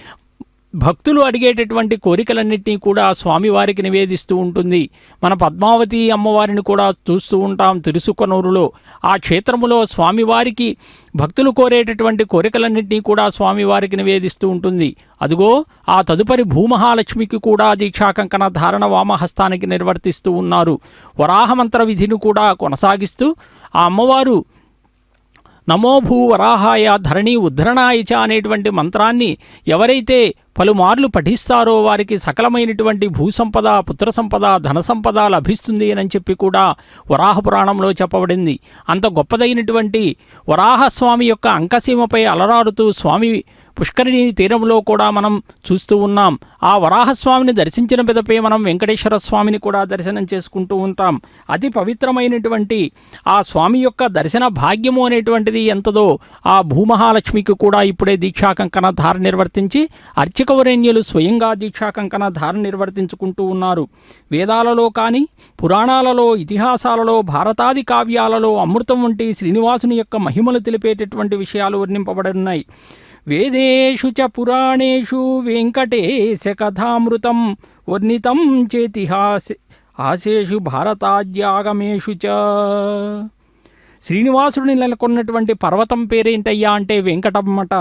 భక్తులు అడిగేటటువంటి కోరికలన్నింటినీ కూడా స్వామివారికి నివేదిస్తూ ఉంటుంది. మన పద్మావతి అమ్మవారిని కూడా చూస్తూ ఉంటాం తిరుసుకనూరులో. ఆ క్షేత్రములో స్వామివారికి భక్తులు కోరేటటువంటి కోరికలన్నింటినీ కూడా స్వామివారికి నివేదిస్తూ ఉంటుంది. అదిగో ఆ తదుపరి భూమహాలక్ష్మికి కూడా దీక్షాకంకణ ధారణ వామహస్తానికి నిర్వర్తిస్తూ ఉన్నారు. వరాహమంత్ర విధిని కూడా కొనసాగిస్తూ ఆ అమ్మవారు నమో భూ వరాహాయ ధరణి ఉద్ధరణాయ చ అనేటువంటి మంత్రాన్ని ఎవరైతే పలుమార్లు పఠిస్తారో వారికి సకలమైనటువంటి భూసంపద పుత్ర సంపద ధన సంపద లభిస్తుంది అని చెప్పి కూడా వరాహ పురాణంలో చెప్పబడింది. అంత గొప్పదైనటువంటి వరాహస్వామి యొక్క అంకసీమపై అలరారుతూ స్వామి పుష్కరిణి తీరంలో కూడా మనం చూస్తూ ఉన్నాం. ఆ వరాహస్వామిని దర్శించిన పిదపే మనం వెంకటేశ్వర స్వామిని కూడా దర్శనం చేసుకుంటూ ఉంటాం. అతి పవిత్రమైనటువంటి ఆ స్వామి యొక్క దర్శన భాగ్యము అనేటువంటిది ఎంతదో ఆ భూమహాలక్ష్మికి కూడా ఇప్పుడే దీక్షాకంకణ ధార నిర్వర్తించి అర్చకవరేణ్యులు స్వయంగా దీక్షాకంకణ ధార నిర్వర్తించుకుంటూ ఉన్నారు. వేదాలలో కానీ పురాణాలలో ఇతిహాసాలలో భారతాది కావ్యాలలో అమృతం వంటి శ్రీనివాసుని యొక్క మహిమలు తెలిపేటటువంటి విషయాలు వర్ణింపబడి ఉన్నాయి. వేదేషు చ పురాణేషు వెంకటేశ కథామృతం వర్ణితం చేతిహాసేషు భారతాద్యాగమేషు చ. శ్రీనివాసుడిని నెలకొన్నటువంటి పర్వతం పేరేంటయ్యా అంటే వెంకటమ్మట.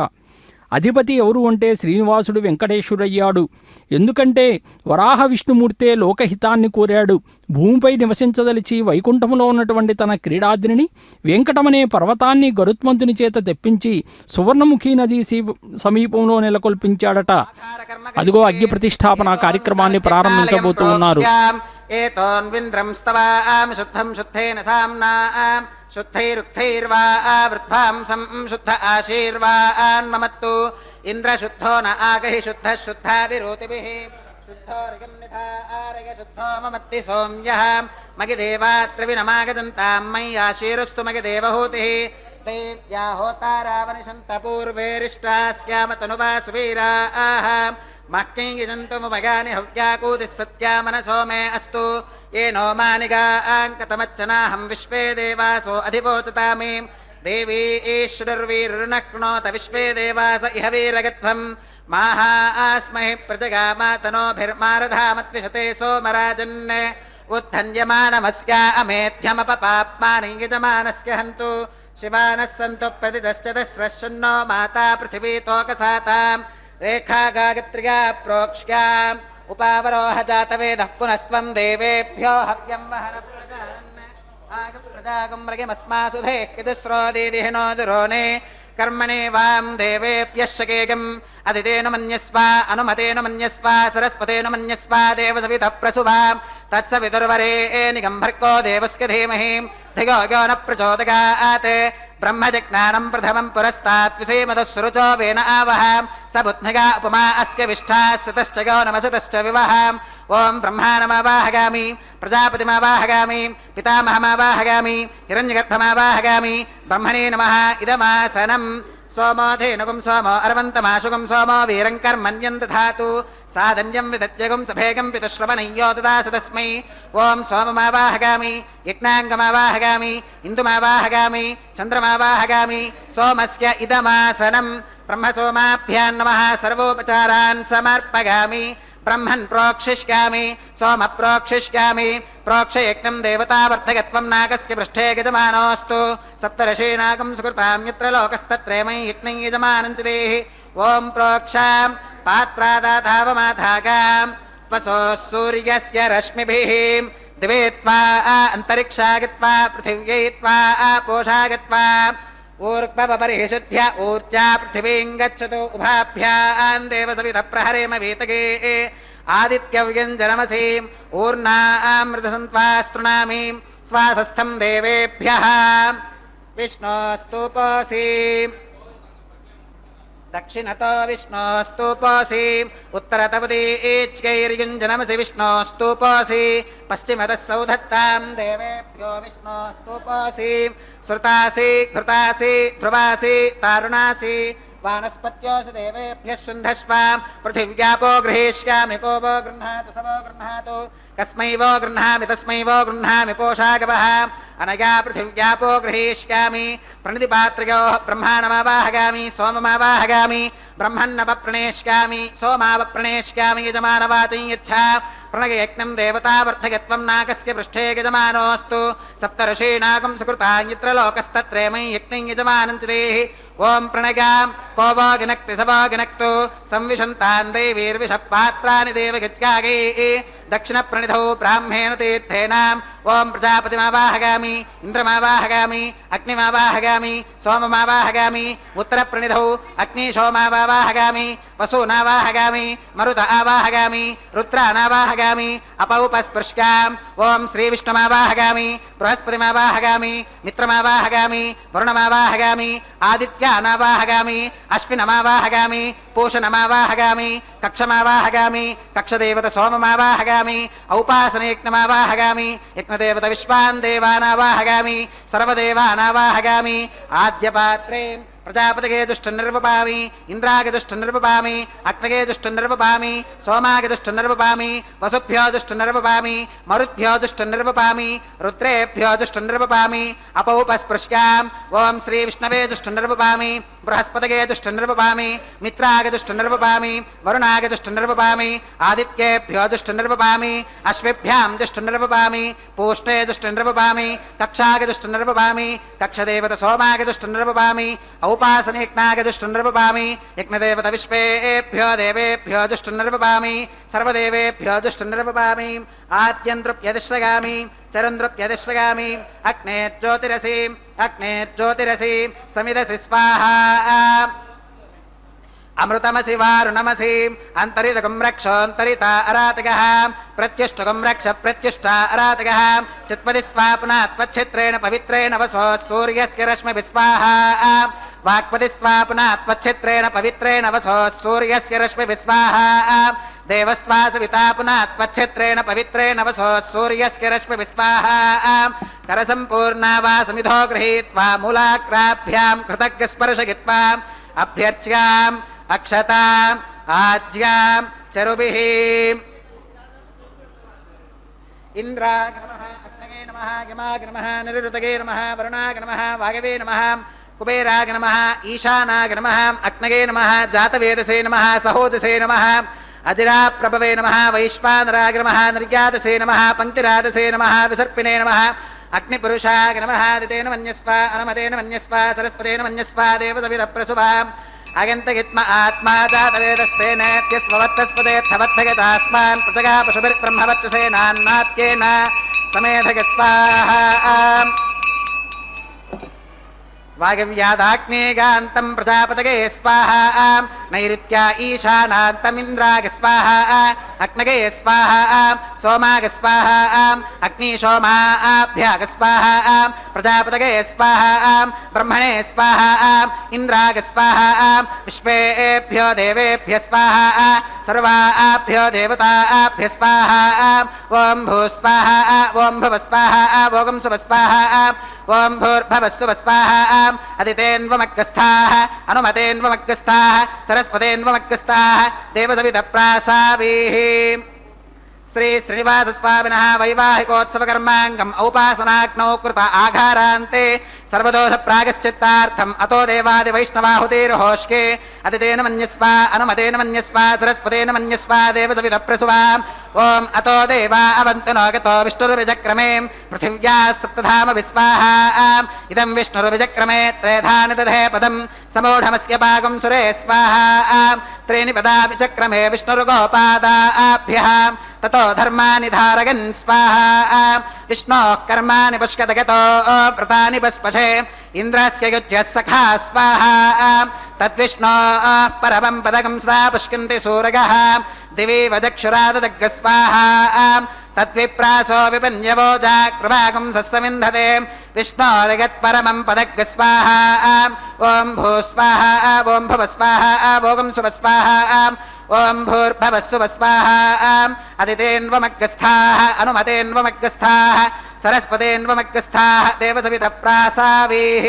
అధిపతి ఎవరు అంటే శ్రీనివాసుడు వెంకటేశ్వరయ్యాడు. ఎందుకంటే వరాహ విష్ణుమూర్తే లోకహితాన్ని కోరాడు. భూమిపై నివసించదలిచి వైకుంఠంలో ఉన్నటువంటి తన క్రీడాద్రిని వెంకటమనే పర్వతాన్ని గరుత్మంతుని చేత తెప్పించి సువర్ణముఖి నదీ సమీపంలో నెలకొల్పించాడట. అదిగో అగ్ని ప్రతిష్టాపన కార్యక్రమాన్ని ప్రారంభించబోతూ ఉన్నారు. ఏతోన్వింద్రం స్తవామి శుద్ధం శుద్ధేన సామ్నాం శుద్ధైరుక్తైర్వా వృద్ధ్వాంసం శుద్ధ ఆశీర్వాన్మమత్తు ఇంద్రశుద్ధో న ఆగహి శుద్ధ శుద్ధాభిరోతిభిః శుద్ధోరిగం నిధారయ శుద్ధో మమత్తి సోమ్యః మగిదేవాత్రివినమాగజంతాం మయ్యాశీరస్తు మగిదేవహూతిః దేవ్యా హోతారావనిషంత పూర్వేరిష్టాస్యామతనువా సువీరాః మహ్కైంగిజంతుముమగాని హవ్యాకూతిः సత్యా మనసో మే అస్తు ఏనో మానిగాంకతమచ్చనాహం విశ్వే దేవాసో అధివోచతామి దేవీ ఈశ్వరుర్వీరునక్నోత విశ్వే దేవాస ఇహ వీరగత్వం మాహాస్మహి ప్రజగామాతనోభిర్మారధామద్విషతే సోమరాజన్ ఉద్ధన్యమానమస్యా అమేధ్యమపపాప్మాని యజమానస్య హంతు శివానः సంతు ప్రతిదశ్చదస్రశ్చన్నో మాతా పృథివీ తోకసాతాం రేఖా గాయత్ర్యా ప్రోక్ష్యాం ఉపావరోహ జాతవేదః పునస్త్వం దేవేభ్యో హవ్యం వహన ప్రజానన్ ఆగప్రజాగం మృగమస్మాసుధే కిదస్రోదీదిహినో దురోనే కర్మణే వాం దేవేభ్యశ్చకేగం అదితేన మన్యస్వ అనుమతేన మన్యస్వ సరస్వతేన మన్యస్వ దేవసవితః ప్రసుభాం తత్సవితుర్వరేణిగం భర్గో దేవస్య ధీమహి ధియో యో న ప్రచోదయాత్ బ్రహ్మజజ్ఞానం ప్రథమం పురస్తాత్ విసేమదస్సురుచో వేన ఆవహాం స బుద్ధ్నగా ఉపమా అస్య విష్ఠాస్యతశ్చ యో నమసతశ్చ వివహాం ఓం బ్రహ్మాణమావాహగామి ప్రజాపతిమావాహగామి పితామహమావాహగామి హిరణ్యగర్భమావాహగామి బ్రహ్మణే నమః ఇదమాసనం సోమోధేనుగం సోమో అరవంతమాశుగం సోమో వీరం కర్మణ్యం దధాతు సాధన్యం విదజ్జగం సభేగం పితుశ్రవణయ్యో దదాస తస్మై ఓం సోమమావాహగామి యజ్ఞాంగమావాహగామి ఇందుమావాహగామి చంద్రమావాహగామి సోమస్య ఇదమాసనం బ్రహ్మసోమాభ్యాం నమః సర్వోపచారాన్ సమర్పయామి బ్రహ్మన్ ప్రోక్షిష్యామి సోమ ప్రోక్షిష్యామి ప్రోక్షయజ్ఞం దేవతావర్ధగత్వం నాగస్య పృష్ఠే గజమానోऽस्तु సప్తర్షీనాగం సుకృతాం యత్ర లోకస్తత్రేమై యజ్ఞం యజమానం చ దేహి ఓం ప్రోక్షాం పాత్రాదాధావమాధాగాం వసో సూర్యస్య రశ్మిభిః దివే త్వా అంతరిక్షాగత్వా పృథివ్యై త్వా పోషాగత్వా ఊర్ధ్వపరిషుద్ధ్య ఊర్జా పృథివీం గచ్చతు ఉభాభ్యాం దేవసవితః ప్రహరేమ వేతగే ఆదిత్యవ్యంజనమసీం ఊర్నాం మృదుసంత్వా స్తృణామి స్వాసస్థం దేవేభ్యః విష్ణోస్తూపోసి దక్షిణతో విష్ణోస్తూపోసి ఉత్తరతముదీచ్కైర్యుంజనమసి విష్ణోస్తూపోసి పశ్చిమతః సౌధత్తాం దేవేభ్యో విష్ణోస్తూపోసి శృతాసి ఘృతాసి ధ్రువాసి తారుణాసి వానస్పత్యోసి దేవేభ్యः శుంధస్వాం పృథివ్యాపో గృహీష్యామి కో వో గృహ్ణాతు స వో గృహ్ణాతు కస్మై వో గృహ్ణామి తస్మై వో గృహ్ణామి పోషాగవః అనయా పృథివ్యాపో గృహీష్యామి ప్రణిధిపాత్రయో బ్రహ్మాణమావాహగామి సోమమావాహగామి బ్రహ్మన్నపప్రణేష్యామి సోమావప్రణేష్యామి యజమానవాచం యచ్చా ప్రణయయజ్ఞం దేవతావర్ధగత్వం నాగస్య పృష్ఠే యజమానోऽस्तु సప్తర్షీనాగం సుకృతాం యత్ర లోకస్తత్రేమై యజ్ఞం యజమానం చ దేహి ఓం ప్రణగాం కో వో గినక్తి స వో గినక్తు సంవిశంతాన్ దేవీర్విషపాత్రాని దేవగత్యాగే దక్షిణ ప్రణిధౌ బ్రాహ్మేణ తీర్థేన ఓం ప్రజాపతిమావాహగామి ఇంద్రమావాహగామి అగ్నిమావాహగామి సోమమావాహగామి ఉత్తర ప్రణిధౌ అగ్ని సోమావాహగామి వసూనావాహగామి మరుత ఆవాహగామి రుద్రానావాహగామి అపౌపస్పృశ్యాం ఓం శ్రీ విష్ణుమావాహగామి బృహస్పతిమావాహగామి మిత్రమావాహగామి వరుణమావాహగామి ఆదిత్యానావాహగామి అశ్వినమావాహగామి పూషణమావాహగామి కక్షమావాహగామి కక్షదేవత సోమమావాహగామి ఔపాసనయజ్ఞమావాహగామి యజ్ఞదేవత విశ్వాన్ దేవానావాహగామి సర్వదేవానావాహగామి ఆద్యపాత్రే ప్రజాపతిగే దుష్టనిర్వపామి ఇంద్రాగే దుష్టనిర్వపామి అగ్నగే దుష్టనిర్వపామి సోమాగే దుష్టనిర్వపామి వసుభ్యో దుష్టనిర్వపామి మరుద్భ్యో దుష్టనిర్వపామి రుద్రేభ్యో దుష్టనిర్వపామి అపౌపస్పృశ్యాం ఓం శ్రీ విష్ణవే దుష్టనిర్వపామి బృహస్పతగే దుష్టనిర్వపామి మిత్రాగ దుష్టనిర్వపామి వరుణాగ దుష్టనిర్వపామి ఆదిత్యేభ్యో దుష్టనిర్వపామి అశ్విభ్యాం దుష్టనిర్వపామి పూష్ణే దుష్టనిర్వపామి కక్షాగ దుష్టనిర్వపామి కక్షదేవత సోమాగ దుష్టనిర్వపామి ఔపాసనేక్నాగ దుష్టనిర్వపామి యజ్ఞదేవత విశ్వేభ్యో దేవేభ్యో దుష్టనిర్వపామి సర్వదేవేభ్యో దుష్టనిర్వపామి ఆద్యంద్రుప్యదిశ్రగామి చరంద్రుప్యదిశ్రగామి అగ్నేర్జ్యోతిరసి సమిదసి స్వాహా అమృతమసి వారుణమసి అంతరితకం రక్షోంతరిత అరాతగః ప్రత్యుష్టకం రక్ష ప్రత్యుష్ట అరాతగః చిత్పది స్వాపునా త్వచ్ఛిత్రేణ పవిత్రేణ వసో సూర్యస్య రశ్మిభిః స్వాహా వాక్పది స్వాపునా త్వచ్ఛిత్రేణ పవిత్రేణ వసో సూర్యస్య రశ్మిభిః స్వాహా దేవస్వా సవితా పునా త్వచ్ఛిత్రేణ పవిత్రేణ వసో సూర్యస్య రశ్మిభిః స్వాహా కరసంపూర్ణా వా సమిధో గృహీత్వా మూలాగ్రాభ్యాం కృతజ్ఞస్పర్శయిత్వా అభ్యర్చ్యాం అక్షతాం ఆజ్యాం చరుభిః ఇంద్రాయ నమః అగ్నగే నమః యమాయ నమః నిరుతగే నమః వరుణాయ నమః వాయవే నమః కుబేరాయ నమః ఈశానాయ నమః అగ్నగే నమః జాతవేదసే నమః సహోజసే నమః అజిరాప్రభవే నమః వైశ్వానరాయ నమః నిర్యాతసే నమః పంక్తిరాతసే నమః విసర్పిణే నమః అగ్నిపురుషాయ నమః దితేన మన్యస్వ అనుమతేన మన్యస్వ సరస్వతేన మన్యస్వ దేవసవిద ప్రసుభాం అగంతగిత్మ ఆత్మా జాతవేదస్తేనేత్యస్వవత్తస్పదేత్తవత్తగతాస్మాన్ పృథగా పశుభిర్బ్రహ్మవచ్చసేనాన్నాత్యేన సమేధగ స్వాహా వాగవ్యాదాగ్నేగాంతం ప్రజాపతగే స్వాహా నైరుత్యా ఈశానాంతమింద్రాగ స్వాహా అగ్నగే స్వాహా సోమాగ స్వాహా అగ్నిశోమాభ్యాగ స్వాహా ప్రజాపతగే స్వాహా బ్రహ్మణే స్వాహా ఇంద్రాగ స్వాహా విశ్వేభ్యో దేవేభ్య స్వాహా సర్వాభ్యో దేవతాభ్య స్వాహా ఓం భూ స్వాహా ఓం భువ స్వాహా ఓం శుభ స్వాహా ఓం భూర్భవస్సువ స్వాహా అదితేన్వమగ్గస్థాః అనుమతేన్వమగ్గస్థాః సరస్వతేన్వమగ్గస్థాః దేవసవిద ప్రాసావీః శ్రీ శ్రీనివాస స్వామినః వైవాహికోత్సవకర్మాంగం ఔపాసనాగ్నౌ కృత ఆఘారాంతే సర్వదోష ప్రాగశ్చిత్తార్థం అతో దేవాది వైష్ణవాహుతిర్హోష్కే అదితేన మన్యస్వ అనుమతేన మన్యస్వ సరస్వతేన మన్యస్వ దేవసవిద ప్రసువాం ఓం అతో దేవా అవంతు నోగతో విష్ణుర్విజక్రమే పృథివ్యా సప్తధామ విస్వాహా ఇదం విష్ణుర్విజక్రమే త్రేధాని దధే పదం సమూఢమస్య భాగం సురే స్వాహా త్రీణి పదా విచక్రమే విష్ణుర్గోపాదాభ్యః తతో ధర్మాని ధారగన్ స్వాహా విష్ణోః కర్మాణి పుష్కతగతో వ్రతాని పస్పశే ఇంద్రస్య యుజ్యః సఖా స్వాహా తద్విష్ణోః పరమం పదకం సదా పుష్కంతి సూరగః దివి వజక్షురాదదగ్గ స్వాహా తద్విప్రాసో విపన్యవోజా కృపాగం సస్సమింధతే విష్ణోరిగత్పరమం పదగ్గ స్వాహా ఓం భూ స్వాహా ఓం భువ స్వాహా ఓం శుభ స్వాహా ఓం భూర్భవస్సువ స్వాహా అదితేన్వమగ్గస్థాః అనుమతేన్వమగ్గస్థాః సరస్వతేన్వమగ్గస్థాః దేవసవిద ప్రాసావీః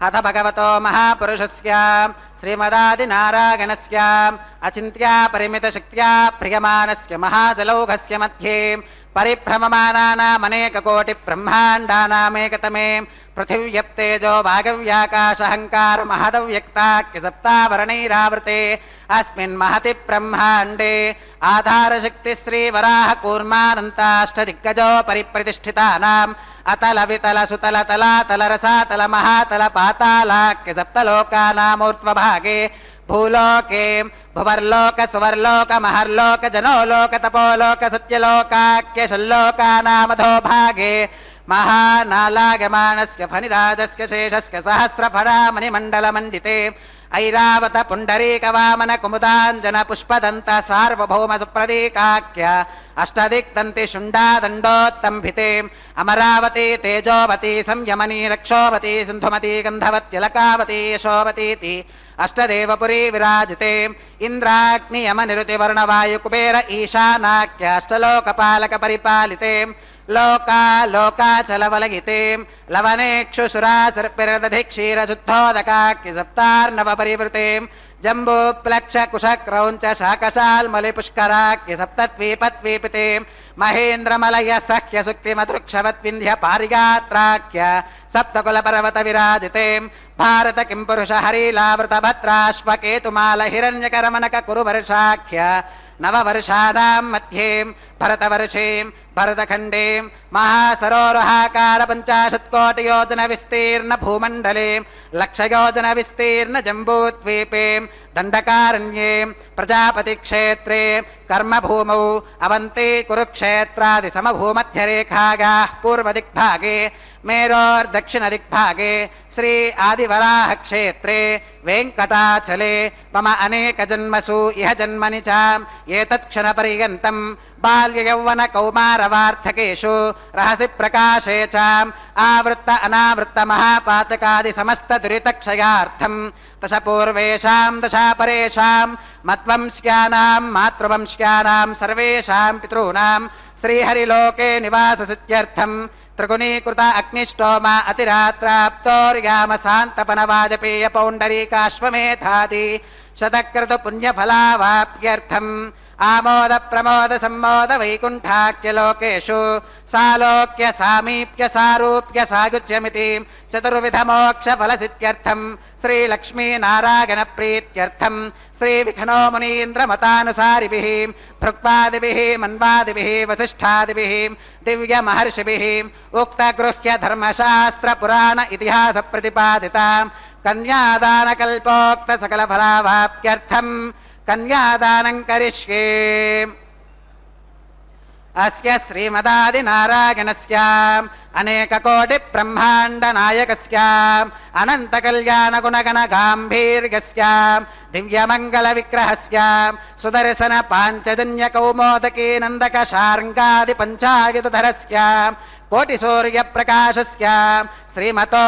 अथ भगवतो महापुरुषस्य श्रीमदादिनारायणस्य अचिन्त्या परिमितशक्त्या प्रियमानस्य महाजलौघस्य मध्ये परिभ्रममानानामनेककोटिब्रह्माण्डानामेकतमे पृथिव्यप्तेजो भागव्याकाशहङ्कार महदव्यक्ताख्य सप्तावरणैरावृते अस्मिन् महति ब्रह्माण्डे आधारशक्तिश्रीवराह कूर्मानन्ताष्टदिग्गजो परिप्रतिष्ठितानाम् अतल वितल सुतल तलातल रसातल महातल पातालाख्य सप्तलोकानामूर्ध्वभागे भूलोके भुवर्लोक सुवर्लोक महर्लोक जनोलोक तपोलोक सत्यलोकाख्य षल्लोकानामधो भागे महानालागमानस्य फणिराजस्य शेषस्य सहस्रफणामणिमण्डलमण्डिते ऐरावत पुण्डरीकवामन कुमुदाञ्जन पुष्पदन्त सार्वभौम सुप्रदीकाख्य अष्टदिक्दन्ति शुण्डादण्डोत्तम्भिते अमरावती तेजोवती संयमनी रक्षोवती सिन्धुमती गन्धवत्यलकावती यशोवतीति अष्टदेवपुरी विराजिते इन्द्राग्नि यमनिरुतिवर्णवायुकुबेर ईशानाख्य अष्टलोकपालक परिपालिते लोका लोकाचलवलगिते लवनेक्षुसुरासर्पिरदधि क्षीरशुद्धोदकाख्य सप्तार्णव परिवृते जम्बूप्लक्षकुशक्रौञ्च शाकशाल्मलिपुष्कराख्य सप्तद्वीपद्वीपिते महेन्द्रमलय सख्य सुक्तिमधुक्षवद्विन्ध्य पारिगात्राख्य सप्तकुलपर्वत विराजिते भारत किं पुरुष हरीलावृतभद्राश्वकेतुमाल हिरण्यकरमणक कुरुवर्षाख्य नववर्षाणां मध्ये भरतवर्षे भरतखण्डे महासरोरुहाकार 50 विस्तीर्ण भूमण्डले लक्षयोजन विस्तीर्ण जम्बूद्वीपे दण्डकारण्ये प्रजापतिक्षेत्रे कर्मभूमौ अवन्ती कुरुक्षेत्रादि समभूमध्यरेखायाः पूर्वदिग्भागे मेरोर्दक्षिणदिग्भागे श्री आदिवराह क्षेत्रे वेङ्कटाचले मम अनेकजन्मसु इह जन्मनि च एतत्क्षणपर्यन्तं बाल्ययौवन कौमारवार्धकेषु रहसि प्रकाशे च आवृत्त अनावृत्त महापातकादि समस्त दुरितक्षयार्थं दश पूर्वेषां दशापरेषां मद्वंश्यानां मातृवंश्यानां सर्वेषां पितॄणां श्रीहरिलोके निवाससिद्ध्यर्थं त्रिगुणीकृत अग्निष्टोम अतिरात्राप्तोर्याम शान्तपनवाजपेय पौण्डरीकाश्वमेधादि शतक्रतु पुण्यफलावाप्त्यर्थम् आमोद प्रमोद सम्मोद वैकुण्ठाख्यलोकेषु सालोक्य सामीप्य सारूप्य सायुज्यमिति चतुर्विध मोक्ष फलसिद्ध्यर्थं श्रीलक्ष्मीनारायण प्रीत्यर्थं श्रीविघ्नो मुनीन्द्रमतानुसारिभिः भृक्वादिभिः मन्वादिभिः वसिष्ठादिभिः दिव्य महर्षिभिः उक्तगृह्य धर्मशास्त्र पुराण इतिहास प्रतिपादिता कन्यादानकल्पोक्त सकलफलावाप्त्यर्थं कन्यादानं करिष्ये। अस्य श्रीमदादिनारायणस्य अनेककोटिब्रह्माण्डनायकस्य अनन्तकल्याणगुणगणगाम्भीर्यस्य दिव्यमङ्गलविग्रहस्य सुदर्शन पाञ्चजन्यकौमोदकी नन्दकशार्ङ्गादिपञ्चायुधरस्य कोटिसूर्यप्रकाशस्य श्रीमतो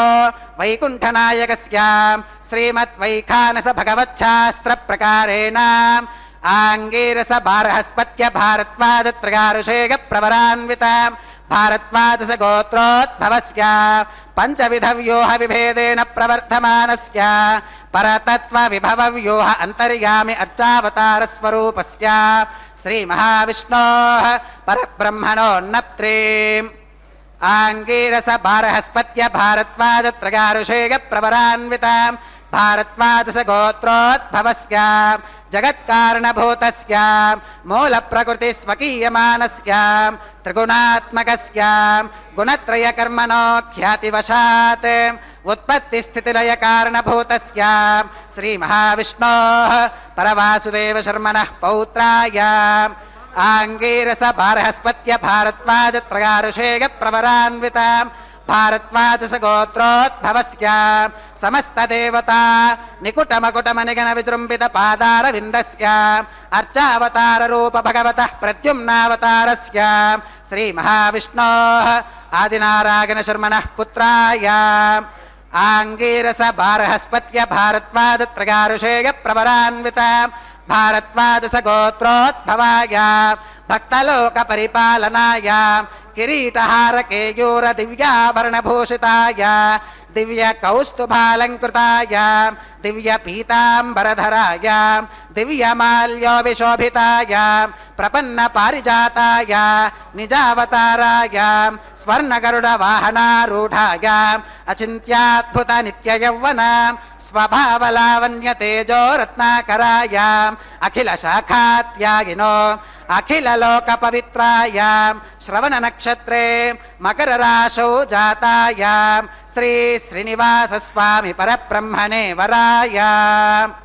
वैकुण्ठनायकस्य श्रीमद्वैखानस भगवच्छास्त्रप्रकारेण आङ्गीरस बारहस्पत्य भारद्वाजत्रयारुषेय प्रवरान्वित भारद्वाजस गोत्रोद्भवस्य पञ्चविधव्यूह विभेदेन प्रवर्धमानस्य परतत्त्वविभवव्यूह अन्तर्यामि अर्चावतारस्वरूपस्य श्रीमहाविष्णोः परब्रह्मणोन्नप्त्रे आङ्गीरस बारहस्पत्य भारद्वाजत्रयारुषेय प्रवरान्वित भारद्वाजस गोत्रोद्भवस्य जगत्कारणभूतस्य मूलप्रकृतिस्वकीयमानस्य त्रिगुणात्मकस्य गुणत्रयकर्मणो ख्यातिवशात् उत्पत्तिस्थितिलयकारणभूतस्य श्रीमहाविष्णोः परवासुदेवशर्मणः पौत्राय आङ्गीरस बारहस्पत्य भारद्वाजत्रयारुषेय प्रवरान्वित भारद्वाजस गोत्रोद्भवस्य समस्तदेवता निकुटमकुटमनिगण विजृम्भित पादारविन्दस्य अर्चावताररूप भगवतः प्रद्युम्नावतारस्य श्रीमहाविष्णोः आदिनारायणशर्मणः पुत्राय आङ्गीरस बारहस्पत्य भारद्वाजत्रयारुषेय प्रवरान्वित भारद्वाजस गोत्रोद्भवाय भक्तलोक परिपालनाय किरीटहार केयूर दिव्याभरणभूषिताय दिव्यकौस्तुभालङ्कृतायां दिव्यपीताम्बरधरायां दिव्यमाल्योभिशोभितायां प्रपन्नपारिजातायां निजावतारायां स्वर्णगरुडवाहनारूढायाम् अचिन्त्याद्भुतनित्ययौवनां स्वभावलावण्यतेजो रत्नाकरायाम् अखिलशाखात्यागिनो अखिललोकपवित्रायां श्रवणनक्षत्रे मकरराशौ जातायां श्री श्रीनिवासस्वामि परब्रह्मणे वरायाम्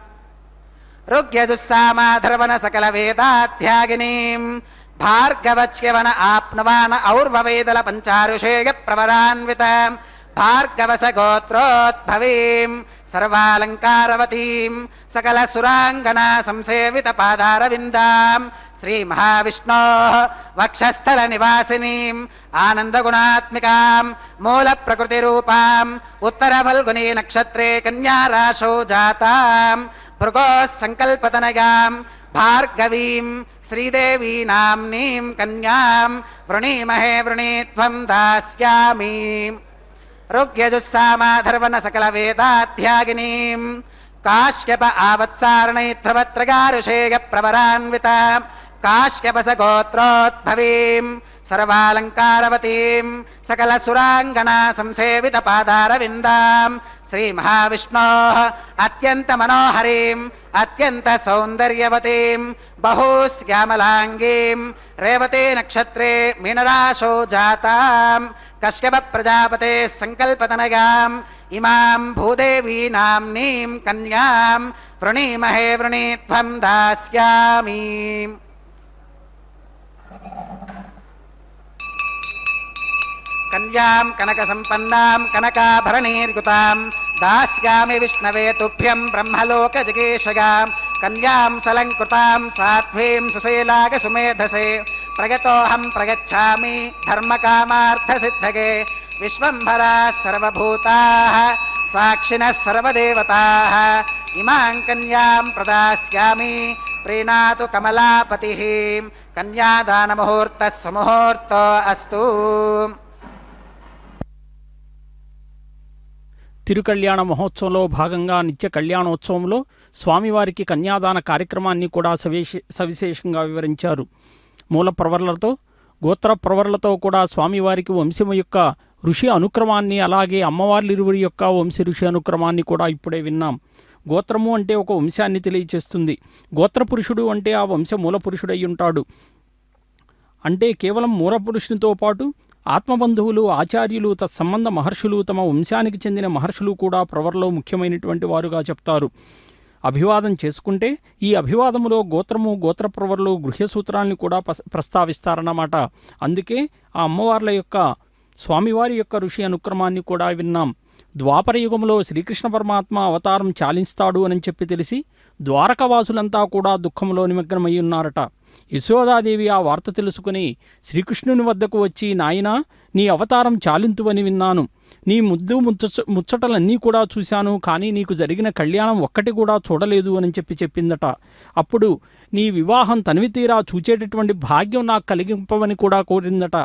ऋग्यजुस्सामाधर्वण सकलवेदाध्यागिनीं भार्गवच्यवन आप्नुवान और्ववेदल पञ्चारुषेय प्रवरान्वितां भार्गवसगोत्रोद्भवीं सर्वालङ्कारवतीं सकलसुराङ्गना संसेवितपादारविन्दां श्रीमहाविष्णोः वक्षस्थलनिवासिनीम् आनन्दगुणात्मिकां मूलप्रकृतिरूपाम् उत्तरफल्गुनी नक्षत्रे कन्याराशौ जातां भृगोः सङ्कल्पतनयां भार्गवीं श्रीदेवी नाम्नीं कन्यां वृणीमहे वृणीत्वं दास्यामि ऋग्यजुस्सामाधर्वण सकलवेदाध्यागिनीं काश्यप आवत्सारणैत्रवत्रगारुषेय प्रवरान्वितां काश्यपसगोत्रोद्भवीं सर्वालङ्कारवतीं सकलसुराङ्गना संसेवितपादारविन्दां श्रीमहाविष्णोः अत्यन्तमनोहरीं अत्यन्तसौन्दर्यवतीं बहुश्यामलाङ्गीं रेवती नक्षत्रे मीनराशौ जातां कश्यपप्रजापतेः सङ्कल्पतनयाम् इमां भूदेवी नाम्नीं कन्यां वृणीमहे वृणीत्वं दास्यामि कन्यां कनकसम्पन्नां कनकाभरणीर्युतां दास्यामि विष्णवे तुभ्यं ब्रह्मलोकजगेशगां कन्यां सलङ्कृतां साध्वीं सुशीलागसुमेधसे प्रगतोऽहं प्रगच्छामि धर्मकामार्थसिद्धगे विश्वम्भराः सर्वभूताः साक्षिणः सर्वदेवताः इमां कन्यां प्रदास्यामि प्रीणातु कमलापतिः कन्यादानमुहूर्तः सुमुहूर्तो अस्तु తిరుకళ్యాణ మహోత్సవంలో భాగంగా నిత్య కళ్యాణోత్సవంలో స్వామివారికి కన్యాదాన కార్యక్రమాన్ని కూడా సవిశేషంగా వివరించారు. మూల ప్రవర్లతో గోత్ర ప్రవర్లతో కూడా స్వామివారికి వంశము యొక్క ఋషి అనుక్రమాన్ని, అలాగే అమ్మవార్లిరువురి యొక్క వంశ ఋషి అనుక్రమాన్ని కూడా ఇప్పుడే విన్నాం. గోత్రము అంటే ఒక వంశాన్ని తెలియచేస్తుంది. గోత్రపురుషుడు అంటే ఆ వంశ మూల పురుషుడై ఉంటాడు. అంటే కేవలం మూలపురుషునితో పాటు ఆత్మబంధువులు, ఆచార్యులు, తత్సంబంధ మహర్షులు, తమ వంశానికి చెందిన మహర్షులు కూడా ప్రవర్లో ముఖ్యమైనటువంటి వారుగా చెప్తారు. అభివాదం చేసుకుంటే ఈ అభివాదములో గోత్రము, గోత్రప్రవర్లు, గృహ్యసూత్రాలను కూడా ప్రస్తావిస్తారన్నమాట. అందుకే ఆ అమ్మవార్ల యొక్క స్వామివారి యొక్క ఋషి అనుక్రమాన్ని కూడా విన్నాం. ద్వాపర యుగంలో శ్రీకృష్ణ పరమాత్మ అవతారం చాలిస్తాడు అని చెప్పి తెలిసి ద్వారకవాసులంతా కూడా దుఃఖంలో నిమగ్నమై ఉన్నారట. యశోదాదేవి ఆ వార్త తెలుసుకుని శ్రీకృష్ణుని వద్దకు వచ్చి, నాయనా, నీ అవతారం చాలింతువని విన్నాను. నీ ముచ్చటలన్నీ కూడా చూశాను, కానీ నీకు జరిగిన కళ్యాణం ఒక్కటి కూడా చూడలేదు అని చెప్పిందట. అప్పుడు నీ వివాహం తనివితీరా చూచేటటువంటి భాగ్యం నాకు కలిగింపవని కూడా కోరిందట.